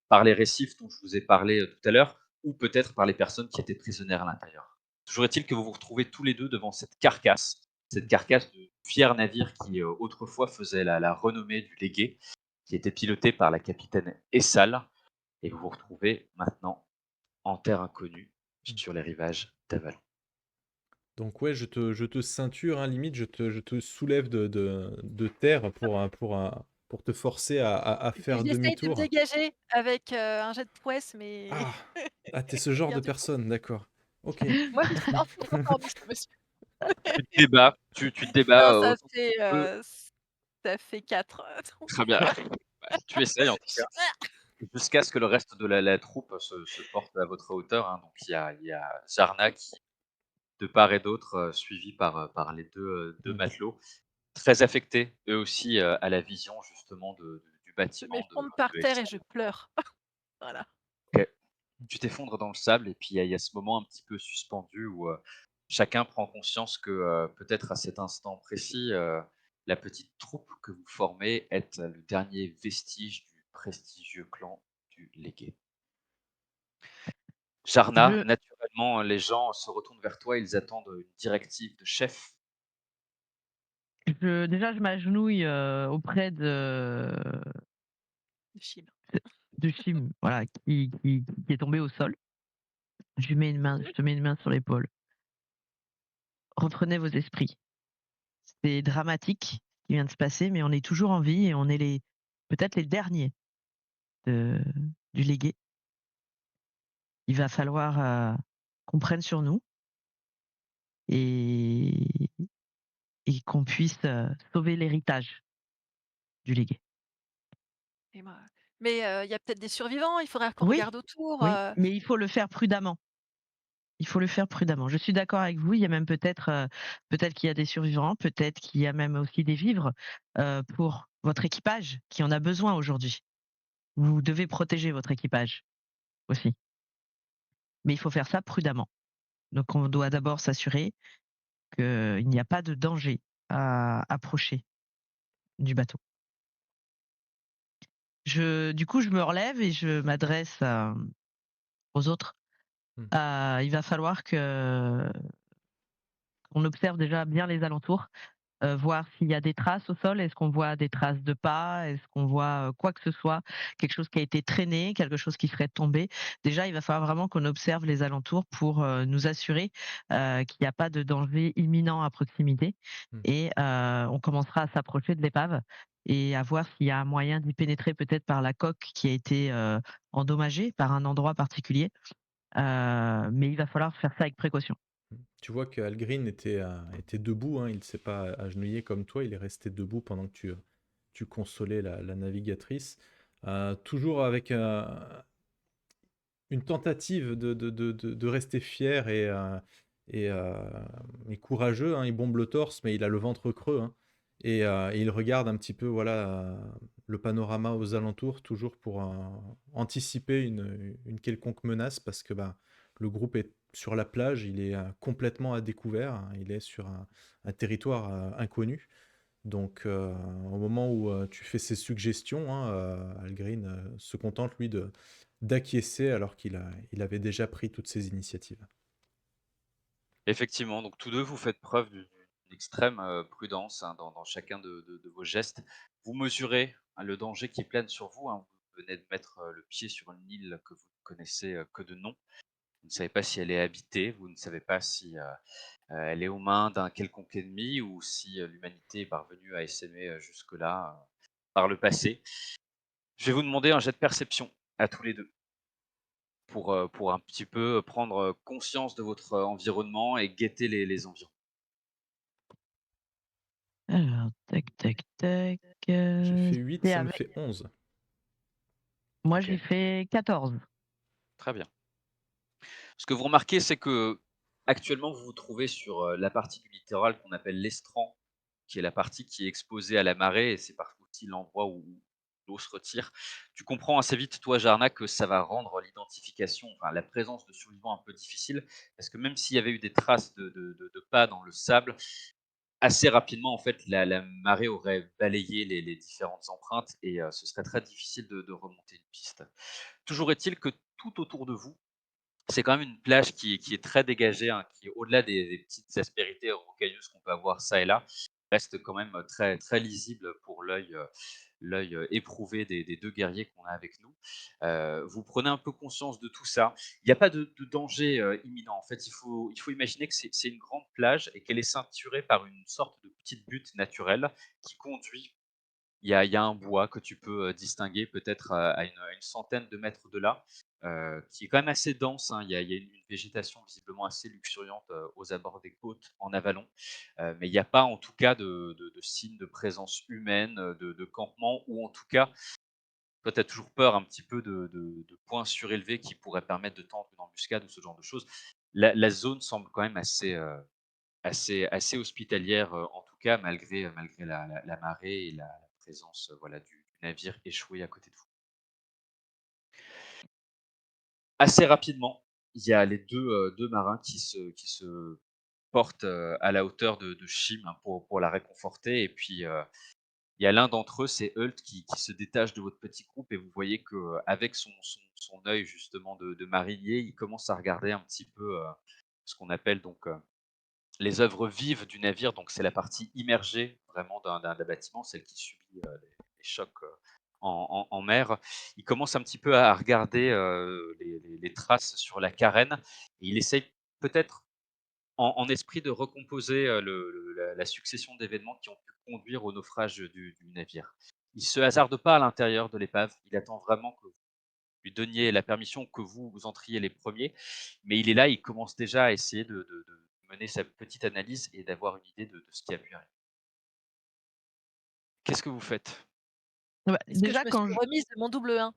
par les récifs dont je vous ai parlé, tout à l'heure, ou peut-être par les personnes qui étaient prisonnières à l'intérieur. Toujours est-il que vous vous retrouvez tous les 2 devant cette carcasse de fier navire qui, autrefois faisait la renommée du Légué, qui était piloté par la capitaine Essal, et vous vous retrouvez maintenant en terre inconnue Mmh. sur les rivages d'Avalon. Donc ouais, je te ceinture, hein, limite, je te soulève de terre pour te forcer à Et puis faire j'essaye de me demi-tour. dégager avec, un jet de prouesse, mais Ah! Ah, tu ce genre rien de du tout. personne, d'accord. OK. Moi, je suis anticonformiste, monsieur. Tu te débats, tu te Non, débats, ça autant que fait, tu peux. ça fait 4, donc Très bien. Bah, tu essayes en tout cas, jusqu'à ce que le reste de la troupe se porte à votre hauteur, hein. Donc il y a Zarna qui, de part et d'autre, suivi par les 2 Mmh. matelots, très affectés eux aussi, à la vision justement du je bâtiment m'effondre par de terre et Essal. je pleure. Voilà. OK. Tu t'effondres dans le sable et puis il y a ce moment un petit peu suspendu où, chacun prend conscience que, peut-être à cet instant précis, la petite troupe que vous formez est le dernier vestige du prestigieux clan du Légué. Jarna, Je naturellement, les gens se retournent vers toi, ils attendent une directive de chef. déjà, je m'agenouille, auprès Chine. de Chim, voilà, qui est tombé au sol. Je te mets une main sur l'épaule. Reprenez vos esprits. C'est dramatique ce qui vient de se passer, mais on est toujours en vie et on est peut-être les derniers de du légué. Il va falloir, qu'on prenne sur nous et qu'on puisse, sauver l'héritage du légué. Et moi mais il y a peut-être des survivants, il faudra qu'on Oui, regarde autour, oui, mais il faut le faire prudemment. Il faut le faire prudemment. Je suis d'accord avec vous, il y a même peut-être qu'il y a des survivants, peut-être qu'il y a même aussi des vivres, pour votre équipage qui en a besoin aujourd'hui. Vous devez protéger votre équipage aussi, mais il faut faire ça prudemment. Donc on doit d'abord s'assurer qu'il n'y a pas de danger à approcher du bateau. Du coup, je me relève et je m'adresse, aux autres. Mmh. Il va falloir qu'on observe déjà bien les alentours. Voir s'il y a des traces au sol. Est-ce qu'on voit des traces de pas? Est-ce qu'on voit, quoi que ce soit? Quelque chose qui a été traîné, quelque chose qui serait tombé? Déjà, il va falloir vraiment qu'on observe les alentours pour, nous assurer, qu'il n'y a pas de danger imminent à proximité Mmh. et on commencera à s'approcher de l'épave et à voir s'il y a un moyen d'y pénétrer peut-être par la coque qui a été, endommagée par un endroit particulier, mais il va falloir faire ça avec précaution. Mmh. Tu vois que Algrin était debout, hein, il ne s'est pas agenouillé comme toi, il est resté debout pendant que tu consolais la navigatrice. Toujours avec une tentative de rester fier et, euh, et courageux, hein, il bombe le torse, mais il a le ventre creux, hein, et il regarde un petit peu voilà, le panorama aux alentours, toujours pour anticiper une quelconque menace, parce que bah, le groupe est sur la plage, il est complètement à découvert, hein, il est sur un territoire inconnu. Donc, au moment où tu fais ces suggestions, hein, Algrin se contente, lui, d'acquiescer alors il avait déjà pris toutes ces initiatives. Effectivement, donc tous 2 vous faites preuve d'une extrême, prudence, hein, dans chacun de vos gestes. Vous mesurez, hein, le danger qui plane sur vous, hein. Vous venez de mettre, le pied sur une île que vous ne connaissez, que de nom. Vous ne savez pas si elle est habitée, vous ne savez pas si, elle est aux mains d'un quelconque ennemi ou si, l'humanité est parvenue à essaimer, jusque-là, par le passé. Je vais vous demander un jet de perception à tous les deux pour un petit peu prendre conscience de votre environnement et guetter les environs. Alors, tac, tac, tac. J'ai fait 8, C'est ça me avec. fait 11. Moi, Ok, j'ai fait 14. très bien. Ce que vous remarquez, c'est que actuellement, vous vous trouvez sur la partie du littoral qu'on appelle l'estran, qui est la partie qui est exposée à la marée, et c'est parfois aussi l'endroit où l'eau se retire. Tu comprends assez vite, toi, Jarna, que ça va rendre l'identification, enfin la présence de survivants un peu difficile, parce que même s'il y avait eu des traces de pas dans le sable, assez rapidement, en fait, la marée aurait balayé les différentes empreintes et ce serait très difficile de remonter une piste. Toujours est-il que tout autour de vous, c'est quand même une plage qui est très dégagée, hein, qui est au-delà des petites aspérités rocailleuses qu'on peut avoir ça et là, reste quand même très, très lisible pour l'œil éprouvé des 2 guerriers qu'on a avec nous. Vous prenez un peu conscience de tout ça. Il n'y a pas de danger, imminent. En fait, il faut imaginer que c'est une grande plage et qu'elle est ceinturée par une sorte de petite butte naturelle qui conduit. Il y a un bois que tu peux, distinguer peut-être, à une centaine de mètres de là, qui est quand même assez dense, hein. Il y a une végétation visiblement assez luxuriante, aux abords des côtes en avalon, mais il n'y a pas en tout cas de signes de présence humaine, de campement ou en tout cas, toi tu as toujours peur un petit peu de points surélevés qui pourraient permettre de tendre une embuscade ou ce genre de choses. La zone semble quand même assez hospitalière, en tout cas, malgré la marée et la présence, voilà, du navire échoué à côté de vous. Assez rapidement, il y a les 2 marins qui se portent, à la hauteur de Chim, hein, pour la réconforter et puis, il y a l'un d'entre eux, c'est Hult, qui se détache de votre petit groupe et vous voyez qu'avec son œil justement de marinier, il commence à regarder un petit peu, ce qu'on appelle donc, les œuvres vives du navire, donc c'est la partie immergée vraiment d'un bâtiment, celle qui subit les chocs en mer. Il commence un petit peu à regarder les traces sur la carène et il essaye peut-être en esprit de recomposer la succession d'événements qui ont pu conduire au naufrage du navire. Il se hasarde pas à l'intérieur de l'épave, il attend vraiment que vous lui donniez la permission, que vous entriez les premiers, mais il est là, il commence déjà à essayer de mener sa petite analyse et d'avoir une idée de ce qui a pu arriver. Qu'est-ce que vous faites? Bah, Est-ce que je déjà, me suis quand remise de mon double 1?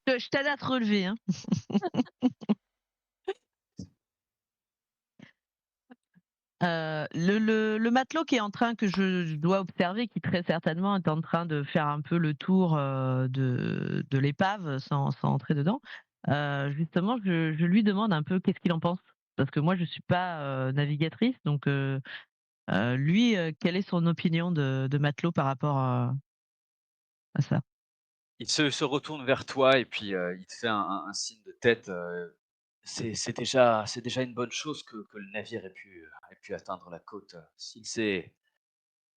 je t'aide à te relever, hein. Le matelot qui est en train que je dois observer, qui très certainement est en train de faire un peu le tour, de l'épave sans entrer dedans, justement, je lui demande un peu qu'est-ce qu'il en pense? Parce que moi je suis pas, navigatrice donc lui, quelle est son opinion de matelot par rapport à ça? Il se retourne vers toi et puis, il te fait un signe de tête, c'est déjà une bonne chose que le navire ait pu atteindre la côte. S'il s'est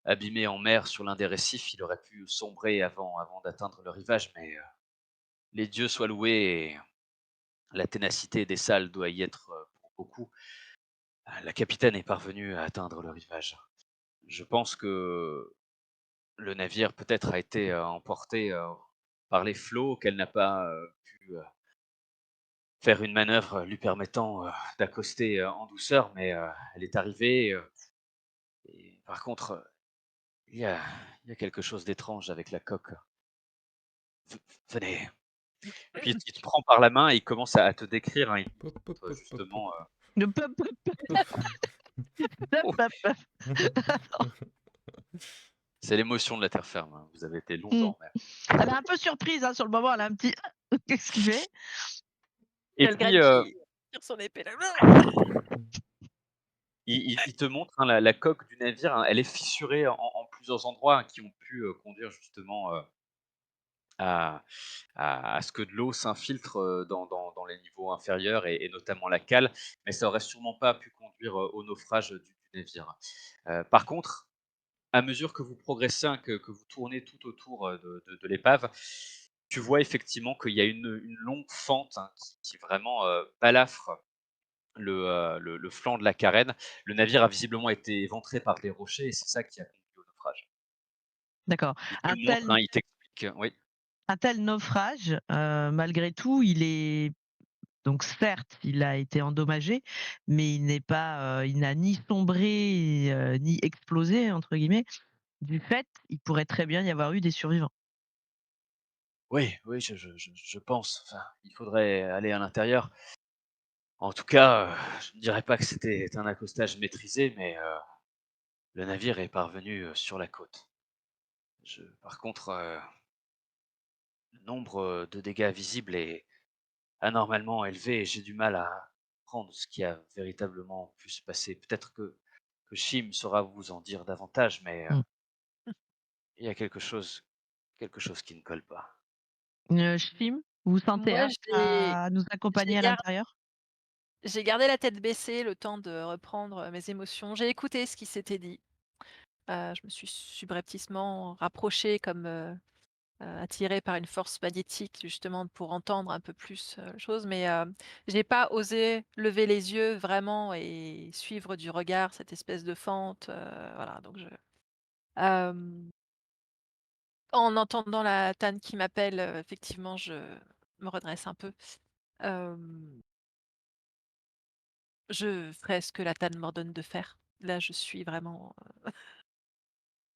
abîmé en mer sur l'un des récifs, il aurait pu sombrer avant d'atteindre le rivage, mais, les dieux soient loués et la ténacité des salles doit y être, pour beaucoup. La capitaine est parvenue à atteindre le rivage. Je pense que le navire peut-être a été, emporté, par les flots, qu'elle n'a pas, pu, faire une manœuvre lui permettant, d'accoster, en douceur, mais, elle est arrivée, et par contre, il y a quelque chose d'étrange avec la coque. V Venez. Puis il te prend par la main et il commence à te décrire, hein, il Pop, pop, te montre pop, pop, pop, justement, Le pop, pop, pop. oh, pop, pop. c'est l'émotion de la terre ferme, hein, vous avez été Mmh. longtemps en mer. Elle est un peu surprise, hein, sur le moment, elle a un petit: «Qu'est-ce qu'il fait?» Et Quelqu'un puis, qui tire son épée là. il te montre, hein, la coque du navire, hein, elle est fissurée en plusieurs endroits, hein, qui ont pu, conduire justement, à à ce que de l'eau s'infiltre, dans les niveaux inférieurs et notamment la cale, mais ça aurait sûrement pas pu conduire, au naufrage du navire. Par contre, à mesure que vous progressez, hein, que vous tournez tout autour, de l'épave, tu vois effectivement qu'il y a une longue fente, hein, qui vraiment, balafre le flanc de la carène. Le navire a visiblement été éventré par des rochers et c'est ça qui a conduit au naufrage. D'accord. Il te Un le montre, tel hein, il t'explique. Que oui. Un tel naufrage, malgré tout, il est donc certes, il a été endommagé, mais il n'a ni sombré, ni «explosé» entre guillemets. Du fait, il pourrait très bien y avoir eu des survivants. Oui, oui, je pense. Enfin, il faudrait aller à l'intérieur. En tout cas, je ne dirais pas que c'était un accostage maîtrisé, mais le navire est parvenu, sur la côte. Par contre, le nombre, de dégâts visibles est anormalement élevé et j'ai du mal à comprendre ce qui a véritablement pu se passer. Peut-être que Chim saura vous en dire davantage, mais Mmh. il y a quelque chose qui ne colle pas. Chim, vous vous sentez Moi, apte à nous j'ai accompagner à gar l'intérieur? j'ai gardé la tête baissée le temps de reprendre, mes émotions. J'ai écouté ce qui s'était dit. Je me suis subrepticement rapprochée comme, attirée par une force magnétique justement pour entendre un peu plus, les choses, mais, j'ai pas osé lever les yeux vraiment et suivre du regard cette espèce de fente, voilà donc hem, en entendant la Tanne qui m'appelle, effectivement je me redresse un peu. Hem, je ferai ce que la Tanne m'ordonne de faire. Là, je suis vraiment,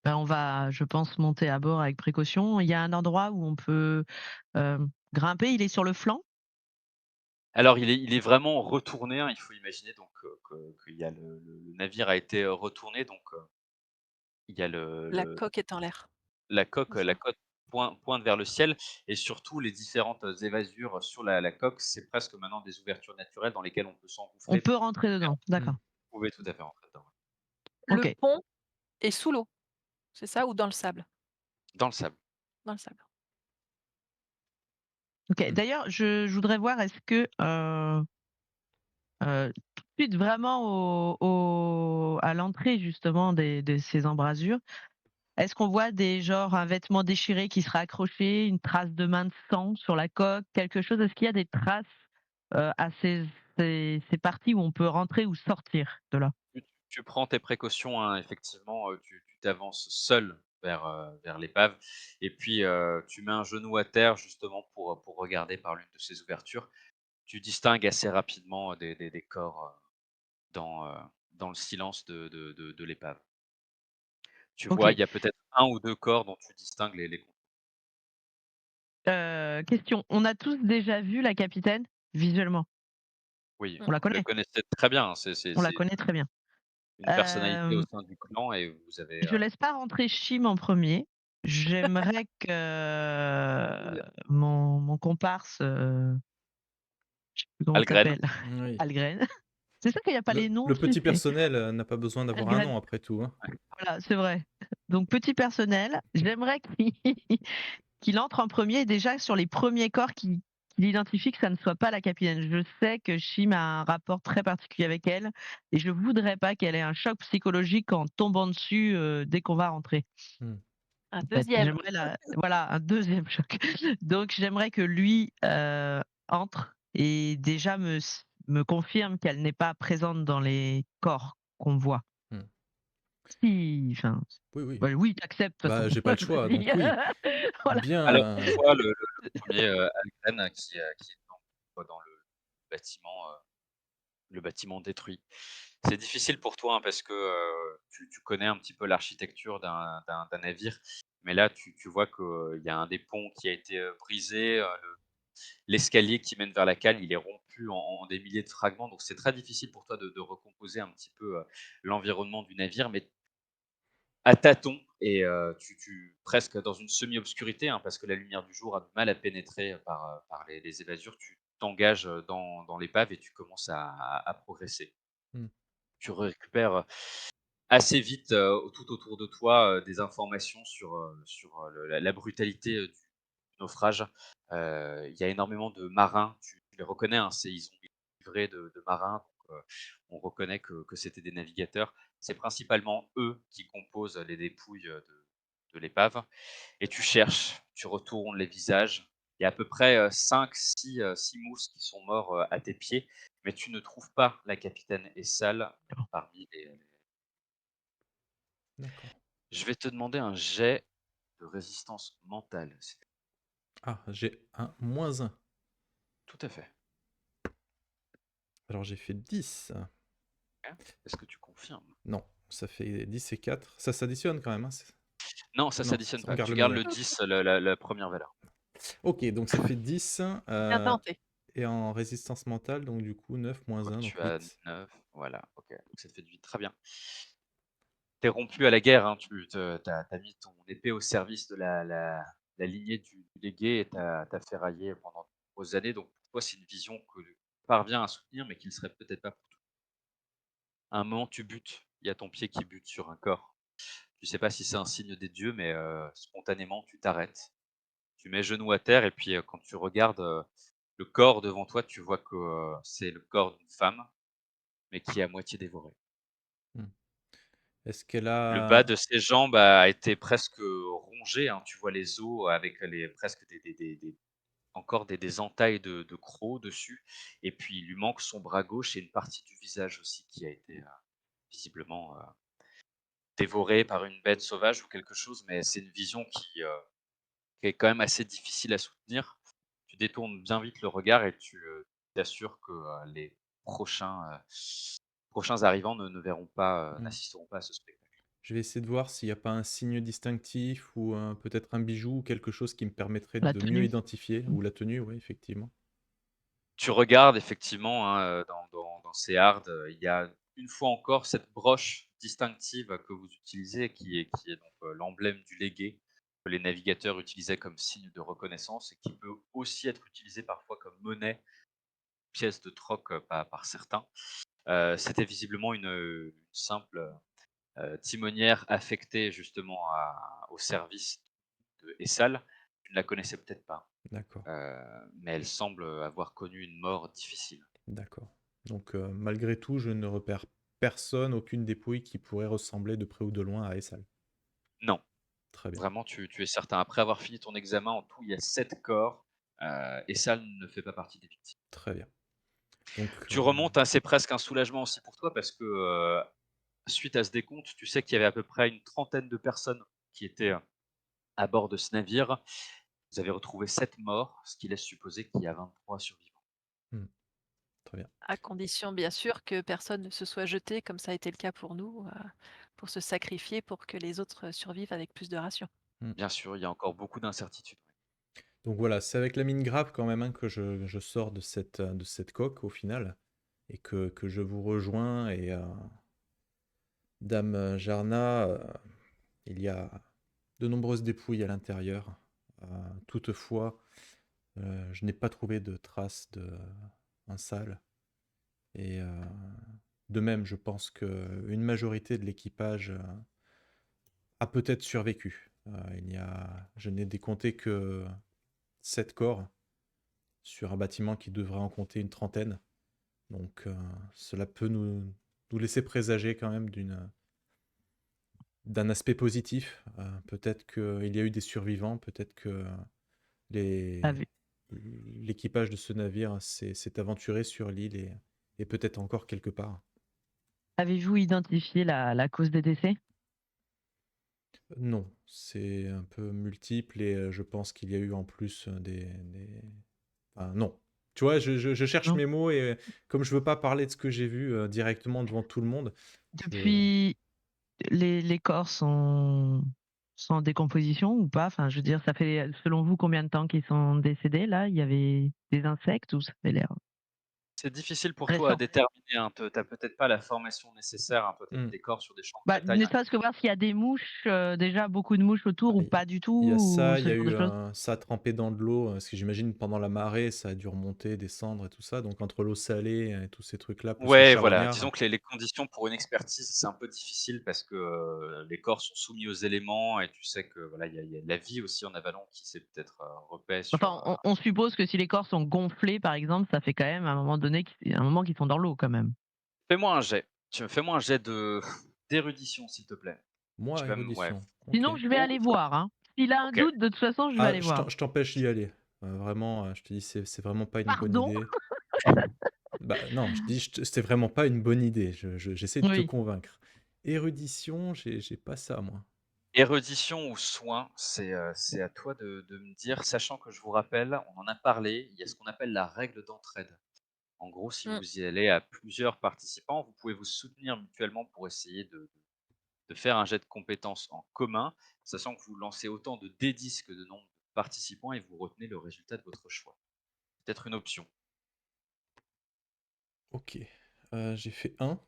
Ben, on va, je pense, monter à bord avec précaution. Il y a un endroit où on peut, grimper, il est sur le flanc? Alors il est vraiment retourné, hein, il faut imaginer donc qu'il y a le navire a été, retourné donc il y a la coque est en l'air, c'est la ça? coque pointe vers le ciel et surtout les différentes, évasures sur la coque, c'est presque maintenant des ouvertures naturelles dans lesquelles on peut On s'engouffrer peut pour rentrer dedans, Mmh. d'accord. vous pouvez tout à fait rentrer dedans, ouais. Le OK, pont est sous l'eau, c'est ça? Ou dans le sable? Dans le sable. Dans le sable. OK. Mmh. D'ailleurs, je voudrais voir est-ce que, tout de suite vraiment à l'entrée justement de ces embrasures, est-ce qu'on voit des genre un vêtement déchiré qui sera accroché, une trace de main de sang sur la coque, quelque chose? Est-ce qu'il y a des traces, à ces parties où on peut rentrer ou sortir de là? Tu prends tes précautions, hein, effectivement, tu t'avances seul vers l'épave et puis, tu mets un genou à terre justement pour regarder par l'une de ces ouvertures. Tu distingues assez rapidement, des corps, dans le silence de l'épave. Tu vois, OK. il y a peut-être un ou 2 corps dont tu distingues les contours. Question, on a tous déjà vu la capitaine visuellement? Oui, Mmh. On la vous la connaît? connaissez très bien, hein, c'est On la c'est connaît très bien. une personnalité au Hem, sein du clan et vous avez, je laisse pas rentrer Chim en premier. J'aimerais Trop que bien. mon comparse, je sais plus comment il Algren. s'appelle, Oui. Algren. C'est ça qu'il y a pas Le les noms le dessus, petit c'est personnel, n'a pas besoin d'avoir un Algren. nom après tout, hein. Voilà, c'est vrai. Donc petit personnel, j'aimerais qu'il qu'il entre en premier déjà sur les premiers corps qu'il identifie que ça ne soit pas la capitaine. Je sais que Chim a un rapport très particulier avec elle et je voudrais pas qu'elle ait un choc psychologique en tombant dessus, dès qu'on va rentrer. Mmh. Un En fait, deuxième. j'aimerais la voilà, un deuxième choc. Donc j'aimerais que lui, entre et déjà me confirme qu'elle n'est pas présente dans les corps qu'on voit. Mmh. Si enfin, Oui, oui. bah, oui, tu acceptes de toute façon. Bah, j'ai pas le choix, Vas-y. donc oui. Voilà. Alors Bien, tu vois le 1er, Algren qui est dans le bâtiment détruit. C'est difficile pour toi, hein, parce que, tu connais un petit peu l'architecture d'un navire, mais là tu vois qu'il y a un des ponts qui a été, brisé, l'escalier qui mène vers la cale, il est rompu en des milliers de fragments, donc c'est très difficile pour toi de recomposer un petit peu, l'environnement du navire, mais à tâtons et tu presque dans une semi-obscurité, hein, parce que la lumière du jour a du mal à pénétrer par les évasures. Tu t'engages, dans l'épave et tu commences à progresser. mmh, Tu récupères assez vite, tout autour de toi, des informations sur, la brutalité, du naufrage. Il y a énormément de marins, tu les reconnais, hein, ils ont été livrés de marins, donc on reconnaît que c'était des navigateurs. C'est principalement eux qui composent les dépouilles, de l'épave et tu cherches, tu retournes les visages. Il y a à peu près, 5-6 mousses qui sont morts, à tes pieds, mais tu ne trouves pas la capitaine Essal parmi les d'accord. je vais te demander un jet de résistance mentale. Ah, j'ai un -1. Tout à fait. Alors j'ai fait 10. Ok. Est-ce que tu confirmes? Non, ça fait 10 et 4. Ça s'additionne quand même, hein, Non, ça Non, s'additionne on pas. garde Tu le gardes le meilleur. 10, la première valeur. Ok, donc ça fait 10. Bien tenté. Et en résistance mentale, donc du coup 9 moins Ouais, 1, donc tu as 8. 9, voilà, ok. Donc ça te fait du 8, très bien. T'es rompu à la guerre, hein, t'as mis ton épée au service de la lignée du légué et t'as ferraillé pendant de nombreuses années. Donc pour toi, c'est une vision que tu parviens à soutenir, mais qui ne serait peut-être pas pour toi. À un moment, tu butes. Il y a ton pied qui bute sur un corps. Tu sais pas si c'est un signe des dieux, mais spontanément, tu t'arrêtes. Tu mets genou à terre et puis quand tu regardes le corps devant toi, tu vois que c'est le corps d'une femme, mais qui est à moitié dévoré. Hmm. Est-ce qu'elle Le bas a... de ses jambes a été presque rongé, hein. Tu vois les os avec presque encore des entailles de crocs dessus. Et puis il lui manque son bras gauche et une partie du visage aussi qui a été visiblement dévorée par une bête sauvage ou quelque chose. Mais c'est une vision qui est quand même assez difficile à soutenir. Tu détournes bien vite le regard et tu t'assures que les prochains arrivants ne verront pas, Hmm. n'assisteront pas à ce spectacle. Je vais essayer de voir s'il n'y a pas un signe distinctif ou peut-être un bijou ou quelque chose qui me permettrait La de mieux tenue. identifier. Ou la tenue, oui, effectivement. Tu regardes effectivement, hein, dans ces hardes, il y a une fois encore cette broche distinctive que vous utilisez qui est donc l'emblème du légué que les navigateurs utilisaient comme signe de reconnaissance et qui peut aussi être utilisé parfois comme monnaie, pièce de troc par certains. C'était visiblement une simple timonière affectée justement au service de Essal. Tu ne la connaissais peut-être pas, D'accord, mais elle semble avoir connu une mort difficile. d'accord. Donc malgré tout, je ne repère personne, aucune dépouille qui pourrait ressembler de près ou de loin à Essal. Non, Très bien, vraiment, tu es certain. Après avoir fini ton examen, en tout, il y a 7 corps, Essal ne fait pas partie des victimes. très bien. Donc, Tu remontes, hein, c'est presque un soulagement aussi pour toi parce que suite à ce décompte, tu sais qu'il y avait à peu près une trentaine de personnes qui étaient à bord de ce navire. Vous avez retrouvé 7 morts, ce qui laisse supposer qu'il y a 23 survivants. hmm, très bien. À condition, bien sûr, que personne ne se soit jeté, comme ça a été le cas pour nous, pour se sacrifier pour que les autres survivent avec plus de rations. Hmm. Bien sûr, il y a encore beaucoup d'incertitudes. Donc voilà, c'est avec la mine grave quand même, hein, que je sors de cette coque au final et que je vous rejoins. Et Dame Jarna, il y a de nombreuses dépouilles à l'intérieur. Toutefois, je n'ai pas trouvé de traces d'un sale. Et de même, je pense qu'une majorité de l'équipage a peut-être survécu. Je n'ai décompté que 7 corps sur un bâtiment qui devrait en compter une trentaine. Donc cela peut nous laisser présager quand même d'un aspect positif. Peut-être qu'il y a eu des survivants, peut-être que les, Avez- l'équipage de ce navire s'est aventuré sur l'île et peut-être encore quelque part. Avez-vous identifié la cause des décès? Non, c'est un peu multiple et je pense qu'il y a eu en plus enfin, non. Tu vois, je cherche Non. mes mots et comme je veux pas parler de ce que j'ai vu directement devant tout le monde, je... Depuis, les corps sont en décomposition ou pas? Enfin, je veux dire, ça fait, selon vous, combien de temps qu'ils sont décédés là? Il y avait des insectes ou ça avait l'air C'est difficile pour toi à récent? déterminer, hein, tu peut-être pas la formation nécessaire, hein, toi tu Hmm. des corps sur des champs de Bah, bataille, ne hein. serait-ce que voir s'il y a des mouches, déjà beaucoup de mouches autour ou pas du tout, Il y a ou ça, il y ce a genre de eu choses? ça a trempé dans de l'eau, parce que j'imagine pendant la marée, ça a dû remonter, descendre et tout ça. Donc entre l'eau salée et tous ces trucs-là, plus le Ouais, voilà, disons charognard. que les conditions pour une expertise, c'est un peu difficile parce que, les corps sont soumis aux éléments et tu sais que, voilà, il y a la vie aussi en avalon qui s'est peut-être, repaît sur, Enfin, on suppose que si les corps sont gonflés, par exemple, ça fait quand même à un moment donné un moment qu'ils sont dans l'eau quand même. fais-moi un jet. Fais-moi un jet d'érudition, s'il te plaît. Tu Moi, vas me ouais, érudition. Ok. Sinon, je vais ou aller voir, hein. S'il a un OK. doute, de toute façon, je vais Ah, aller voir. je t'empêche d'y aller. Vraiment, je te dis, c'est vraiment pas une bonne Pardon? idée. Bah non, je dis, c'est vraiment pas une bonne idée. J'essaie de te Oui. convaincre. Érudition, j'ai pas ça, moi. Érudition ou soin, c'est à toi de me dire, sachant que je vous rappelle, on en a parlé, il y a ce qu'on appelle la règle d'entraide. En gros, si Mmh. vous y allez à plusieurs participants, vous pouvez vous soutenir mutuellement pour essayer de faire un jet de compétences en commun, sachant que vous lancez autant de D10 que de nombre de participants et vous retenez le résultat de votre choix. Peut-être une option. Ok. J'ai fait 1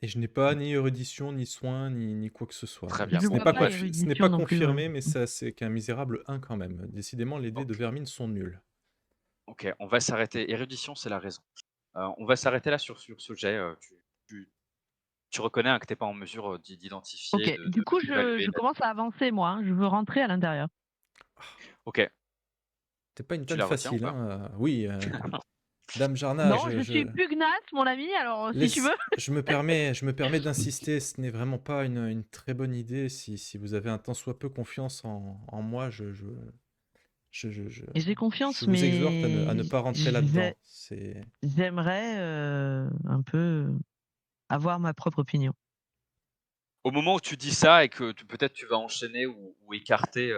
et je n'ai pas ni érudition, ni soin, ni quoi que ce soit. Très bien. Je Ce n'est Bon, vois pas, bon, pas bah, ce n'est érudition pas non plus, ouais. confirmé, mais ça, c'est qu'un misérable 1 quand même. Décidément, les dés de ok, Vermine sont nuls. ok, on va s'arrêter. Érudition, c'est la raison. On va s'arrêter là sur ce jet. Tu, tu reconnais hein, que tu n'es pas en mesure d'identifier, OK. Du coup, d'évaluer. je commence à avancer moi, hein. Je veux rentrer à l'intérieur. Ok, T'es pas une tu tâche la retiens ou facile, pas? hein. Oui, Dame Jarna, Non, je suis pugnace, mon ami, alors si tu laisse, veux. je me permets d'insister, ce n'est vraiment pas une très bonne idée. Si vous avez un tant soit peu confiance en moi, je, je, je, Et j'ai je confiance, vous exhorte à ne mais pas rentrer j'ai là-dedans. C'est... j'aimerais, un peu avoir ma propre opinion. Au moment où tu dis ça et que peut-être tu vas enchaîner ou écarter,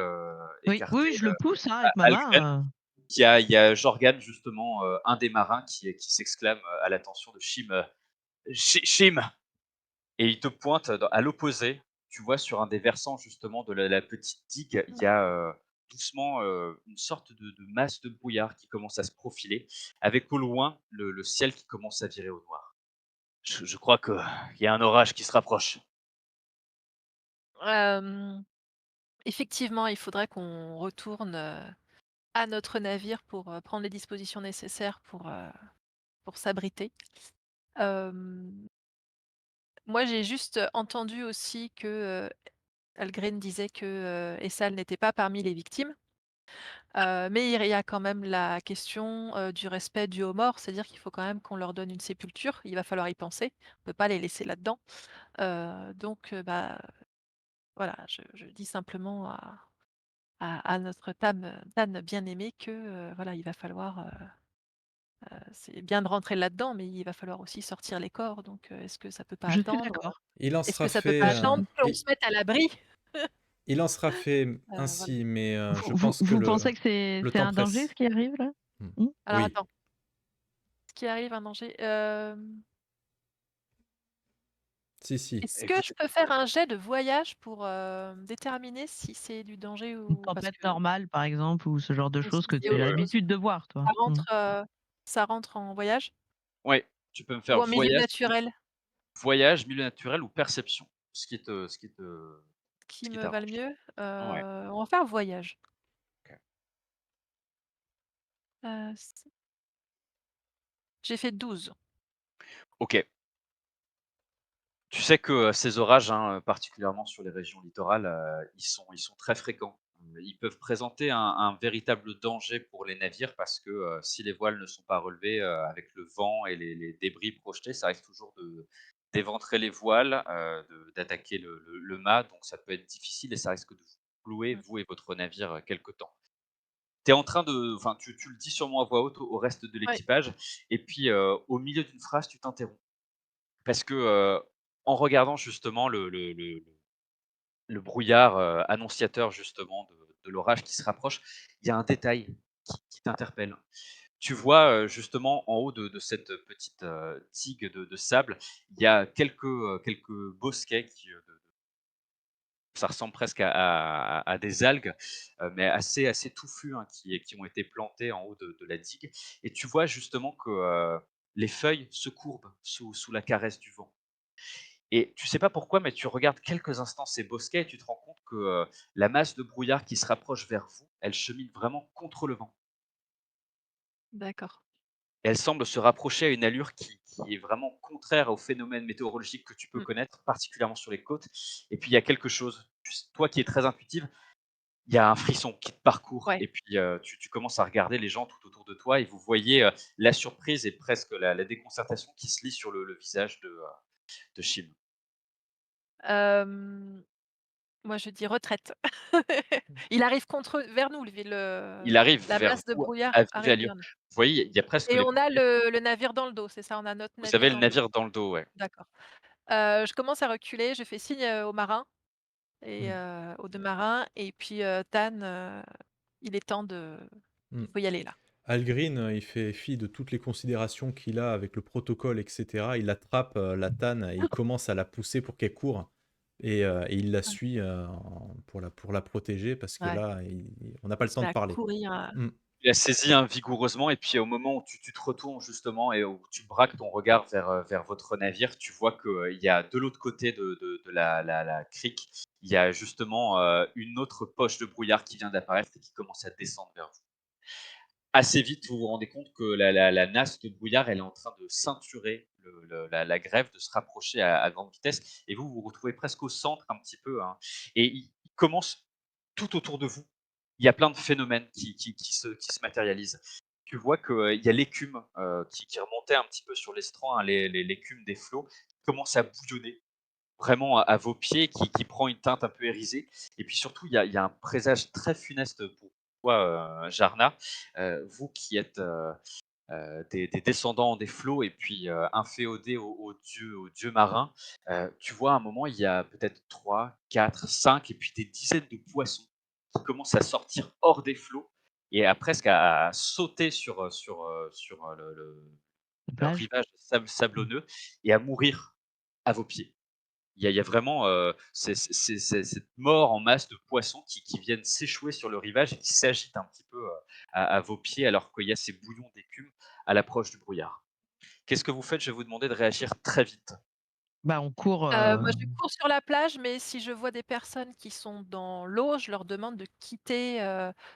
Oui, oui, écarter oui, je le pousse, hein, avec ma Algren, main, il y a Jorgan justement, un des marins qui s'exclame à l'attention de Chim, Chim, et il te pointe à l'opposé. Tu vois sur un des versants justement de la petite digue, il y a doucement une sorte de masse de brouillard qui commence à se profiler, avec au loin le ciel qui commence à virer au noir. Je crois qu'il y a un orage qui se rapproche. Hem, Effectivement, il faudrait qu'on retourne, à notre navire pour, prendre les dispositions nécessaires pour s'abriter. Hem, Moi, j'ai juste entendu aussi que, Algren disait que, Essal n'était pas parmi les victimes. Mais il y a quand même la question, du respect dû aux morts, c'est-à-dire qu'il faut quand même qu'on leur donne une sépulture. Il va falloir y penser. On peut pas les laisser là-dedans. Donc bah, voilà, je dis simplement à notre Dame bien-aimée que, voilà, il va falloir, c'est bien de rentrer là-dedans, mais il va falloir aussi sortir les corps. Donc est-ce que ça peut pas je suis attendre? d'accord. Il en Est-ce sera que ça peut fait, pas attendre qu'on se mette à l'abri? il en sera fait Voilà. ainsi, mais je Vous pense que vous pensez que c'est le c'est temps un danger ce presse. qui arrive là? Hmm. Mmh? Alors Oui, attends, ce qui arrive un danger, si, si. est-ce que je Écoute, peux faire un jet de voyage pour, déterminer si c'est du danger Une ou parce tempête que normale par exemple ou ce genre de ou si choses que c'est tu as autre chose? l'habitude de voir toi? Ça Mmh. rentre, ça rentre en voyage? ouais, tu peux me Ou faire en milieu voyage, naturel? milieu naturel ou perception, Ce ce qui qui me va le t'arrange. mieux? Ouais, On va faire voyage. OK. C J'ai fait 12. OK. Tu sais que, ces orages, hein, particulièrement sur les régions littorales, ils sont très fréquents. Ils peuvent présenter un véritable danger pour les navires parce que, si les voiles ne sont pas relevées, avec le vent et les débris projetés, ça risque toujours d'éventrer les voiles, d'attaquer le mât, donc ça peut être difficile et ça risque de vous clouer, Mmh. vous et votre navire, quelque temps. Tu es en train de enfin, tu le dis sûrement à voix haute au reste de Ouais. l'équipage et puis, au milieu d'une phrase, tu t'interromps. Parce que, en regardant justement le brouillard, annonciateur justement de l'orage qui se rapproche, il y a un détail qui t'interpelle. Tu vois, justement en haut de cette petite, digue de sable, il y a quelques bosquets ça ressemble presque à des algues, mais assez touffus, hein, qui ont été plantés en haut de la digue et tu vois justement que, les feuilles se courbent sous la caresse du vent. Et tu sais pas pourquoi, mais tu regardes quelques instants ces bosquets et tu te rends compte que, la masse de brouillard qui se rapproche vers vous, elle chemine vraiment contre le vent. D'accord. Elle semble se rapprocher à une allure qui est vraiment contraire aux phénomènes météorologiques que tu peux Mmh. connaître, particulièrement sur les côtes. Et puis il y a quelque chose, toi qui es très intuitive, il y a un frisson qui te parcourt Ouais. et puis, tu commences à regarder les gens tout autour de toi et vous voyez, la surprise et presque la déconcertation qui se lit sur le visage de Chim. Hem, Moi je dis retraite. Il arrive vers nous, Il arrive la vers masse de vous à brouillard vive arrive allure. vers nous. Vous voyez, il y a presque Et les on a pompiers. le navire dans le dos, c'est ça? On a notre Vous navire avez le dans le dos? navire dans le dos, ouais. D'accord. Je commence à reculer, je fais signe, aux marins et Mm. aux 2 marins et puis, Tan, il est temps de Mm. il faut y aller là. Algrin, il fait fi de toutes les considérations qu'il a avec le protocole, etc. Il attrape la Tanne et il commence à la pousser pour qu'elle court. Et il la Ouais, suit pour la protéger parce que ouais, là, on n'a pas il le se temps met de à parler. courir, Mm. Il la saisit, hein, vigoureusement et puis au moment où tu te retournes justement et où tu braques ton regard vers votre navire, tu vois qu'il y a de l'autre côté de la crique, il y a justement, une autre poche de brouillard qui vient d'apparaître et qui commence à descendre vers vous. Assez vite, vous vous rendez compte que la nasse de brouillard, elle est en train de ceinturer la grève, de se rapprocher à grande vitesse et vous vous retrouvez presque au centre un petit peu, hein, et il commence tout autour de vous, il y a plein de phénomènes qui se matérialisent. Tu vois qu'il y a l'écume, qui remontait un petit peu sur l'estran, hein, l'écume des flots, qui commence à bouillonner vraiment à vos pieds, qui prend une teinte un peu irisée. Et puis surtout, il y a un présage très funeste pour toi, Jarna, vous qui êtes des descendants des flots et puis inféodés aux dieux marins. Tu vois, à un moment, il y a peut-être 3, 4, 5 et puis des dizaines de poissons qui commencent à sortir hors des flots et presque à sauter sur La le plage. rivage Mmh. sablonneux et à mourir à vos pieds. Il y a vraiment cette mort en masse de poissons qui viennent s'échouer sur le rivage et qui s'agitent un petit peu à vos pieds alors qu'il y a ces bouillons d'écume à l'approche du brouillard. Qu'est-ce que vous faites? Je vais vous demander de réagir très vite. Bah, on court, Moi, je cours sur la plage, mais si je vois des personnes qui sont dans l'eau, je leur demande de quitter,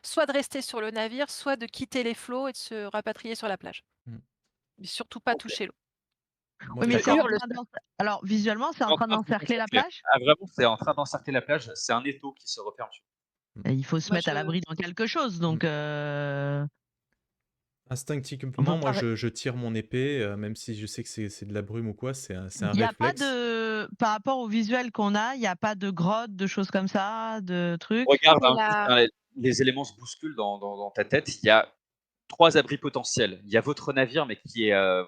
soit de rester sur le navire, soit de quitter les flots et de se rapatrier sur la plage. Mm. Mais surtout pas OK, toucher l'eau. Moi, oui, mais Je c'est je... en hurle train alors visuellement, c'est c'est en en train train de vous d'encercler la encercler. plage? Ah vraiment, c'est en train d'encercler la plage, c'est un étau qui se referme sur Mm. Et il faut se moi mettre à je l'abri dans quelque chose, Mm. donc on Instinctivement, peut moi, pas je tire mon épée, même si je sais que c'est de la brume ou quoi, c'est un il y a pas réflexe. de par rapport au visuel qu'on a, il y a pas de grottes, de choses comme ça, de trucs? regarde, c'est hein, juste, la hein, les éléments se bousculent dans ta tête. Il y a 3 abris potentiels. Il y a votre navire, mais qui est,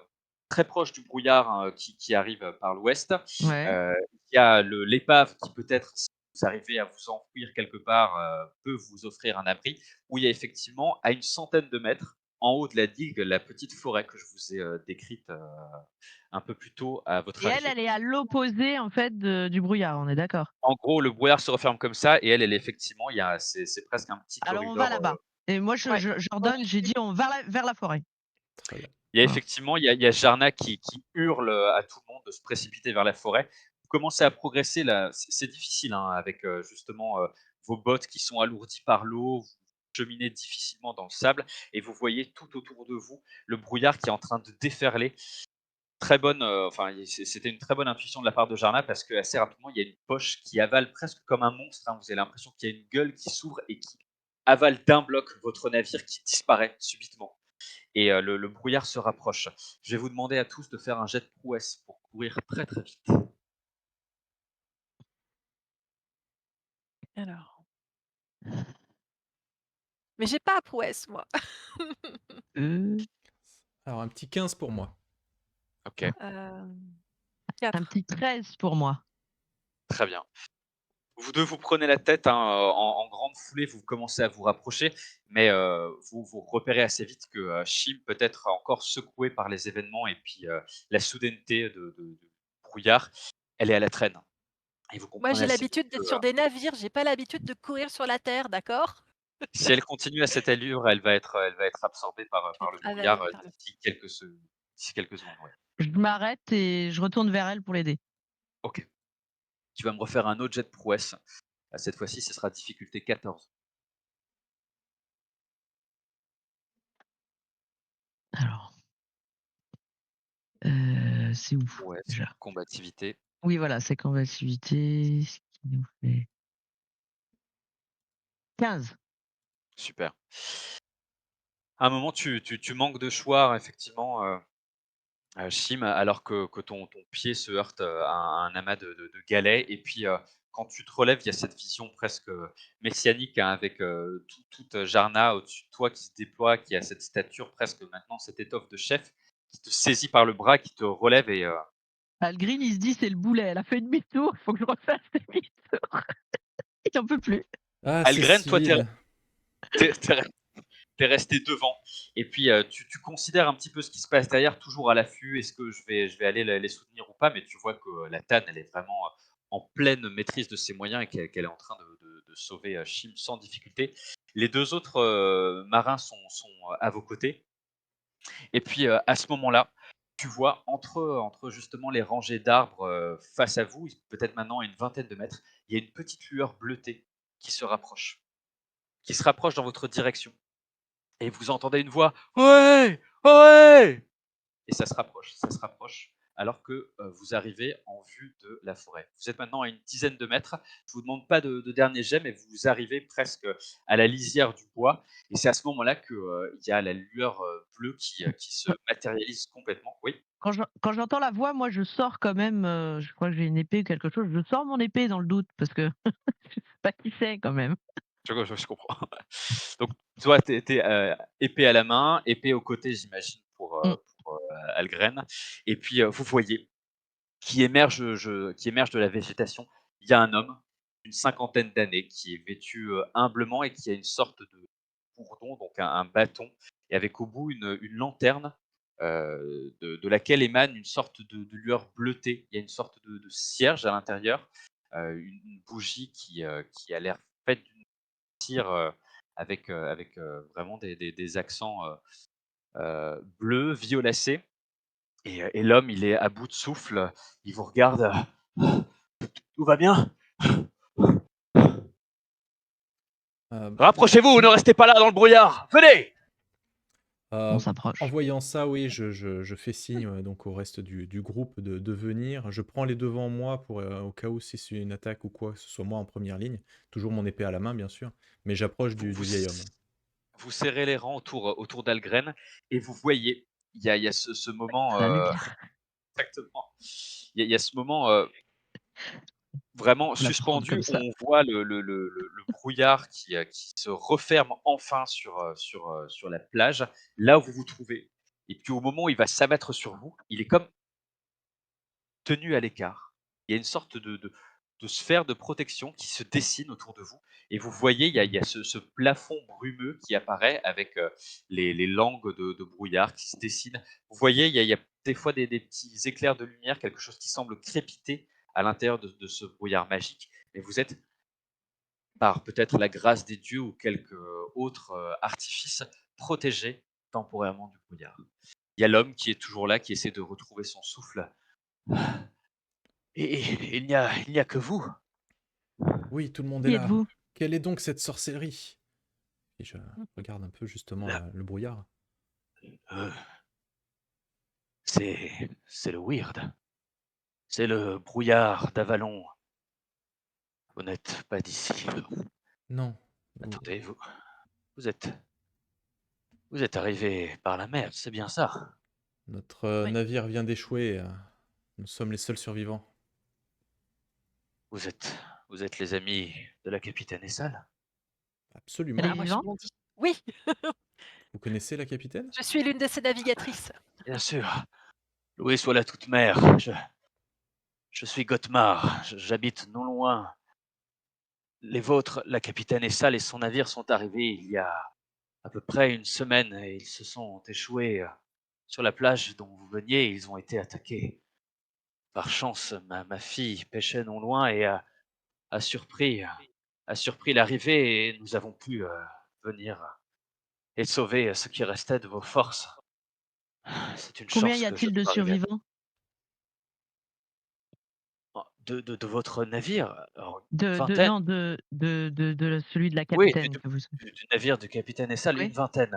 très proche du brouillard, hein, qui arrive, par l'ouest. Ouais. Il y a l'épave qui peut-être, si vous arrivez à vous enfouir quelque part, peut vous offrir un abri. Où il y a effectivement, à une centaine de mètres, en haut de la digue, la petite forêt que je vous ai, décrite, un peu plus tôt à votre Et elle, arrivée. elle est à l'opposé, en fait, du brouillard, on est d'accord? En gros, le brouillard se referme comme ça et elle est effectivement, c'est presque un petit Alors on va corridor, là-bas et moi ouais. Ouais, j'ordonne, j'ai dit: «On va vers la forêt». Très bien. il y a Voilà. effectivement, il y a Jarna qui hurle, à tout le monde de se précipiter vers la forêt. Vous commencez à progresser là, c'est difficile, hein, avec, justement, vos bottes qui sont alourdies par l'eau, vous cheminez difficilement dans le sable et vous voyez tout autour de vous le brouillard qui est en train de déferler. Très bonne, enfin, c'était une très bonne intuition de la part de Jarna parce qu'assez rapidement, il y a une poche qui avale presque comme un monstre, hein. Vous avez l'impression qu'il y a une gueule qui s'ouvre et qui avale d'un bloc votre navire qui disparaît subitement et le brouillard se rapproche. Je vais vous demander à tous de faire un jet de prouesse pour courir très, très vite. alors mais j'ai pas prouesse moi. Heu, Alors, un petit 15 pour moi. OK, un 4. petit 13 pour moi. très bien. Vous 2 vous prenez la tête, hein, en grande foulée, vous commencez à vous rapprocher, mais vous repérez assez vite que, Chim peut être encore secouée par les événements et puis, la soudaineté de brouillard, elle est à la traîne et vous Moi, comprenez j'ai assez vite l'habitude que, d'être sur des navires, j'ai pas l'habitude de courir sur la terre, d'accord? si elle continue à cette allure, elle va être absorbée par, Je vais par le être brouillard, avalée par le d'ici quelques secondes, ouais. Je m'arrête et je retourne vers elle pour l'aider. OK. Tu vas me refaire un autre jet de prouesse. Cette fois-ci, ce sera difficulté 14. Alors, c'est où Prouesse, déjà? combativité, Oui, voilà, c'est combativité, ce qui nous fait 15. super. À un moment, tu manques de choix effectivement, Chim, alors que ton pied se heurte, à un amas de galets et puis, quand tu te relèves, il y a cette vision presque, messianique, hein, avec, toute Jarna au-dessus de toi qui se déploie, qui a cette stature presque maintenant, cette étoffe de chef, qui te saisit par le bras, qui te relève et Algreen, il se dit: «C'est le boulet, elle a fait demi-tour, il faut que je refasse demi-tour». j'en peux plus. Ah, Algren, toi, Cécile. t'es resté devant. Et puis, tu considères un petit peu ce qui se passe derrière, toujours à l'affût. Est-ce que je vais aller les soutenir ou pas? Mais tu vois que la Tann, elle est vraiment en pleine maîtrise de ses moyens et qu'elle est en train de sauver Chim sans difficulté. Les deux autres marins sont à vos côtés. Et puis, à ce moment-là, tu vois entre justement les rangées d'arbres face à vous, peut-être maintenant à une vingtaine de mètres, il y a une petite lueur bleutée qui se rapproche, dans votre direction. Et vous entendez une voix: «Ouais! Ouais!» Et ça se rapproche, alors que vous arrivez en vue de la forêt. Vous êtes maintenant à une dizaine de mètres. Je vous demande pas de dernier jet, mais vous arrivez presque à la lisière du bois. Et c'est à ce moment-là que il y a la lueur bleue qui se matérialise complètement. Oui, Quand j'entends la voix, moi, je sors quand même, je crois que j'ai une épée ou quelque chose, je sors mon épée dans le doute parce que je sais pas qui c'est quand même. je comprends. Donc, toi, tu es épée à la main, épée au côté, j'imagine, Mmh. pour Algren. Et puis, vous voyez qui émerge de la végétation. Il y a un homme d'une cinquantaine d'années qui est vêtu humblement et qui a une sorte de bourdon, donc un bâton, et avec au bout une lanterne de laquelle émane une sorte de lueur bleutée. Il y a une sorte de cierge à l'intérieur, une bougie qui a l'air faite d'une cire avec vraiment des accents bleus, violacés. Et l'homme, il est à bout de souffle, il vous regarde. Tout va bien? Euh, Rapprochez-vous, ne restez pas là dans le brouillard. Venez! On Euh, en s'approche. voyant ça, oui, je fais signe donc au reste du groupe de venir. Je prends les devants moi pour au cas où si c'est une attaque ou quoi, que ce soit moi en première ligne. Toujours mon épée à la main, bien sûr. Mais j'approche Vous, du vous, vieil homme. vous serrez les rangs autour d'Algren et vous voyez, il y a ce moment, Salut, exactement, il y a ce moment vraiment faut la prendre suspendu comme où ça. on voit le brouillard qui se referme enfin sur la plage, là où vous vous trouvez. Et puis au moment où il va s'abattre sur vous, il est comme tenu à l'écart. Il y a une sorte de sphère de protection qui se dessine autour de vous. Et vous voyez, il y a ce plafond brumeux qui apparaît avec les langues de brouillard qui se dessinent. Vous voyez, il y a des fois des petits éclairs de lumière, quelque chose qui semble crépiter à l'intérieur de ce brouillard magique. Mais vous êtes, par peut-être la grâce des dieux ou quelque autre artifice, protégé temporairement du brouillard. Il y a l'homme qui est toujours là, qui essaie de retrouver son souffle. Et il n'y a que vous. Oui, tout le monde est Qui là. êtes-vous? Quelle est donc cette sorcellerie? Et je regarde un peu justement Là, le brouillard. euh, c'est le weird. C'est le brouillard d'Avalon. Vous n'êtes pas d'ici. Non. Attendez, vous êtes, vous êtes arrivé par la mer, c'est bien ça? Notre Oui. navire vient d'échouer. Nous sommes les seuls survivants. Vous êtes, vous êtes les amis de la capitaine Essal? Elle Absolument. est Ah, moi, je vivante? bondis. Oui, Vous connaissez la capitaine? je suis l'une de ses navigatrices. Bien sûr. Loué soit la toute mer. Je suis Gotmar. J'habite non loin. Les vôtres, la capitaine Essal et son navire sont arrivés il y a à peu près une semaine et ils se sont échoués sur la plage dont vous veniez. Ils ont été attaqués. Par chance, ma fille pêchait non loin et a surpris, a surpris l'arrivée et nous avons pu venir et sauver ce qui restait de vos forces. C'est une Combien chance y que je a-t-il de sois arrivé survivants? de votre navire. Alors, une De vingtaine. non, de celui de la Oui, capitaine que vous du navire du capitaine Essal, une oui? vingtaine.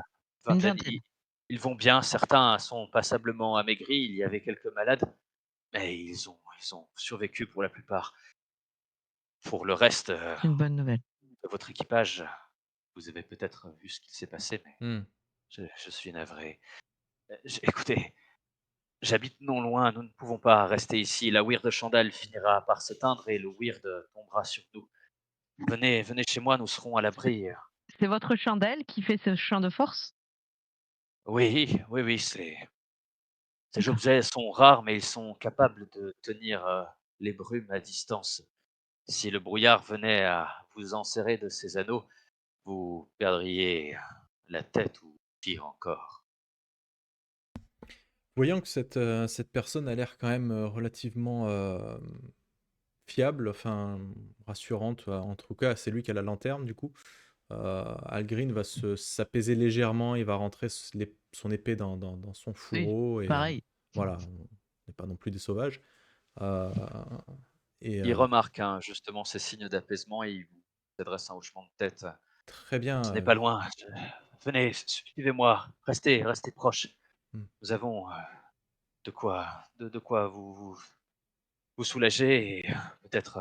Une Une vingtaine. vingtaine. Ils vont bien. Certains sont passablement amaigris. Il y avait quelques malades, mais ils ont survécu pour la plupart. Pour le reste C'est une bonne nouvelle. de votre équipage, vous avez peut-être vu ce qui s'est passé, mais Hmm. je suis navré. Écoutez, j'habite non loin, nous ne pouvons pas rester ici. La weird Chandal finira par s'éteindre et le weird tombera sur nous. Venez chez moi, nous serons à l'abri. C'est votre chandelle qui fait ce champ de force? Oui, oui, oui, ces D'accord. objets sont rares, mais ils sont capables de tenir les brumes à distance. Si le brouillard venait à vous enserrez de ces anneaux, vous perdriez la tête ou pire encore. Voyant que cette personne a l'air quand même relativement fiable, enfin rassurante, en tout cas, c'est lui qui a la lanterne du coup. Algrin va s'apaiser légèrement, il va rentrer son épée dans son Oui, fourreau et pareil. voilà, on n'est pas non plus des sauvages. Euh, et Il remarque justement ces signes d'apaisement et il vous adresse un hochement de tête. très bien. Ce n'est pas loin. Venez, suivez-moi. Restez proches. Hmm. Nous avons de quoi vous soulager et peut-être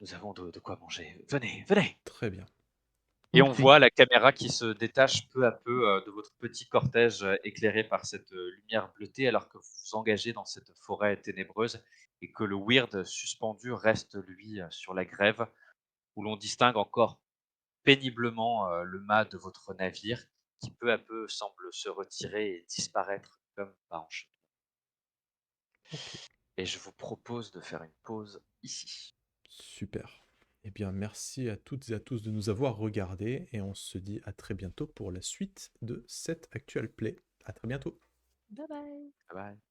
nous avons de quoi manger. Venez. Très bien. Et on Ok. voit la caméra qui se détache peu à peu de votre petit cortège éclairé par cette lumière bleutée alors que vous vous engagez dans cette forêt ténébreuse et que le Weird suspendu reste lui sur la grève où l'on distingue encore péniblement le mât de votre navire qui peu à peu semble se retirer et disparaître comme par enchant. Ok, Et je vous propose de faire une pause ici. super. Eh bien, merci à toutes et à tous de nous avoir regardés et on se dit à très bientôt pour la suite de cette actual play. À très bientôt. Bye bye. Bye bye.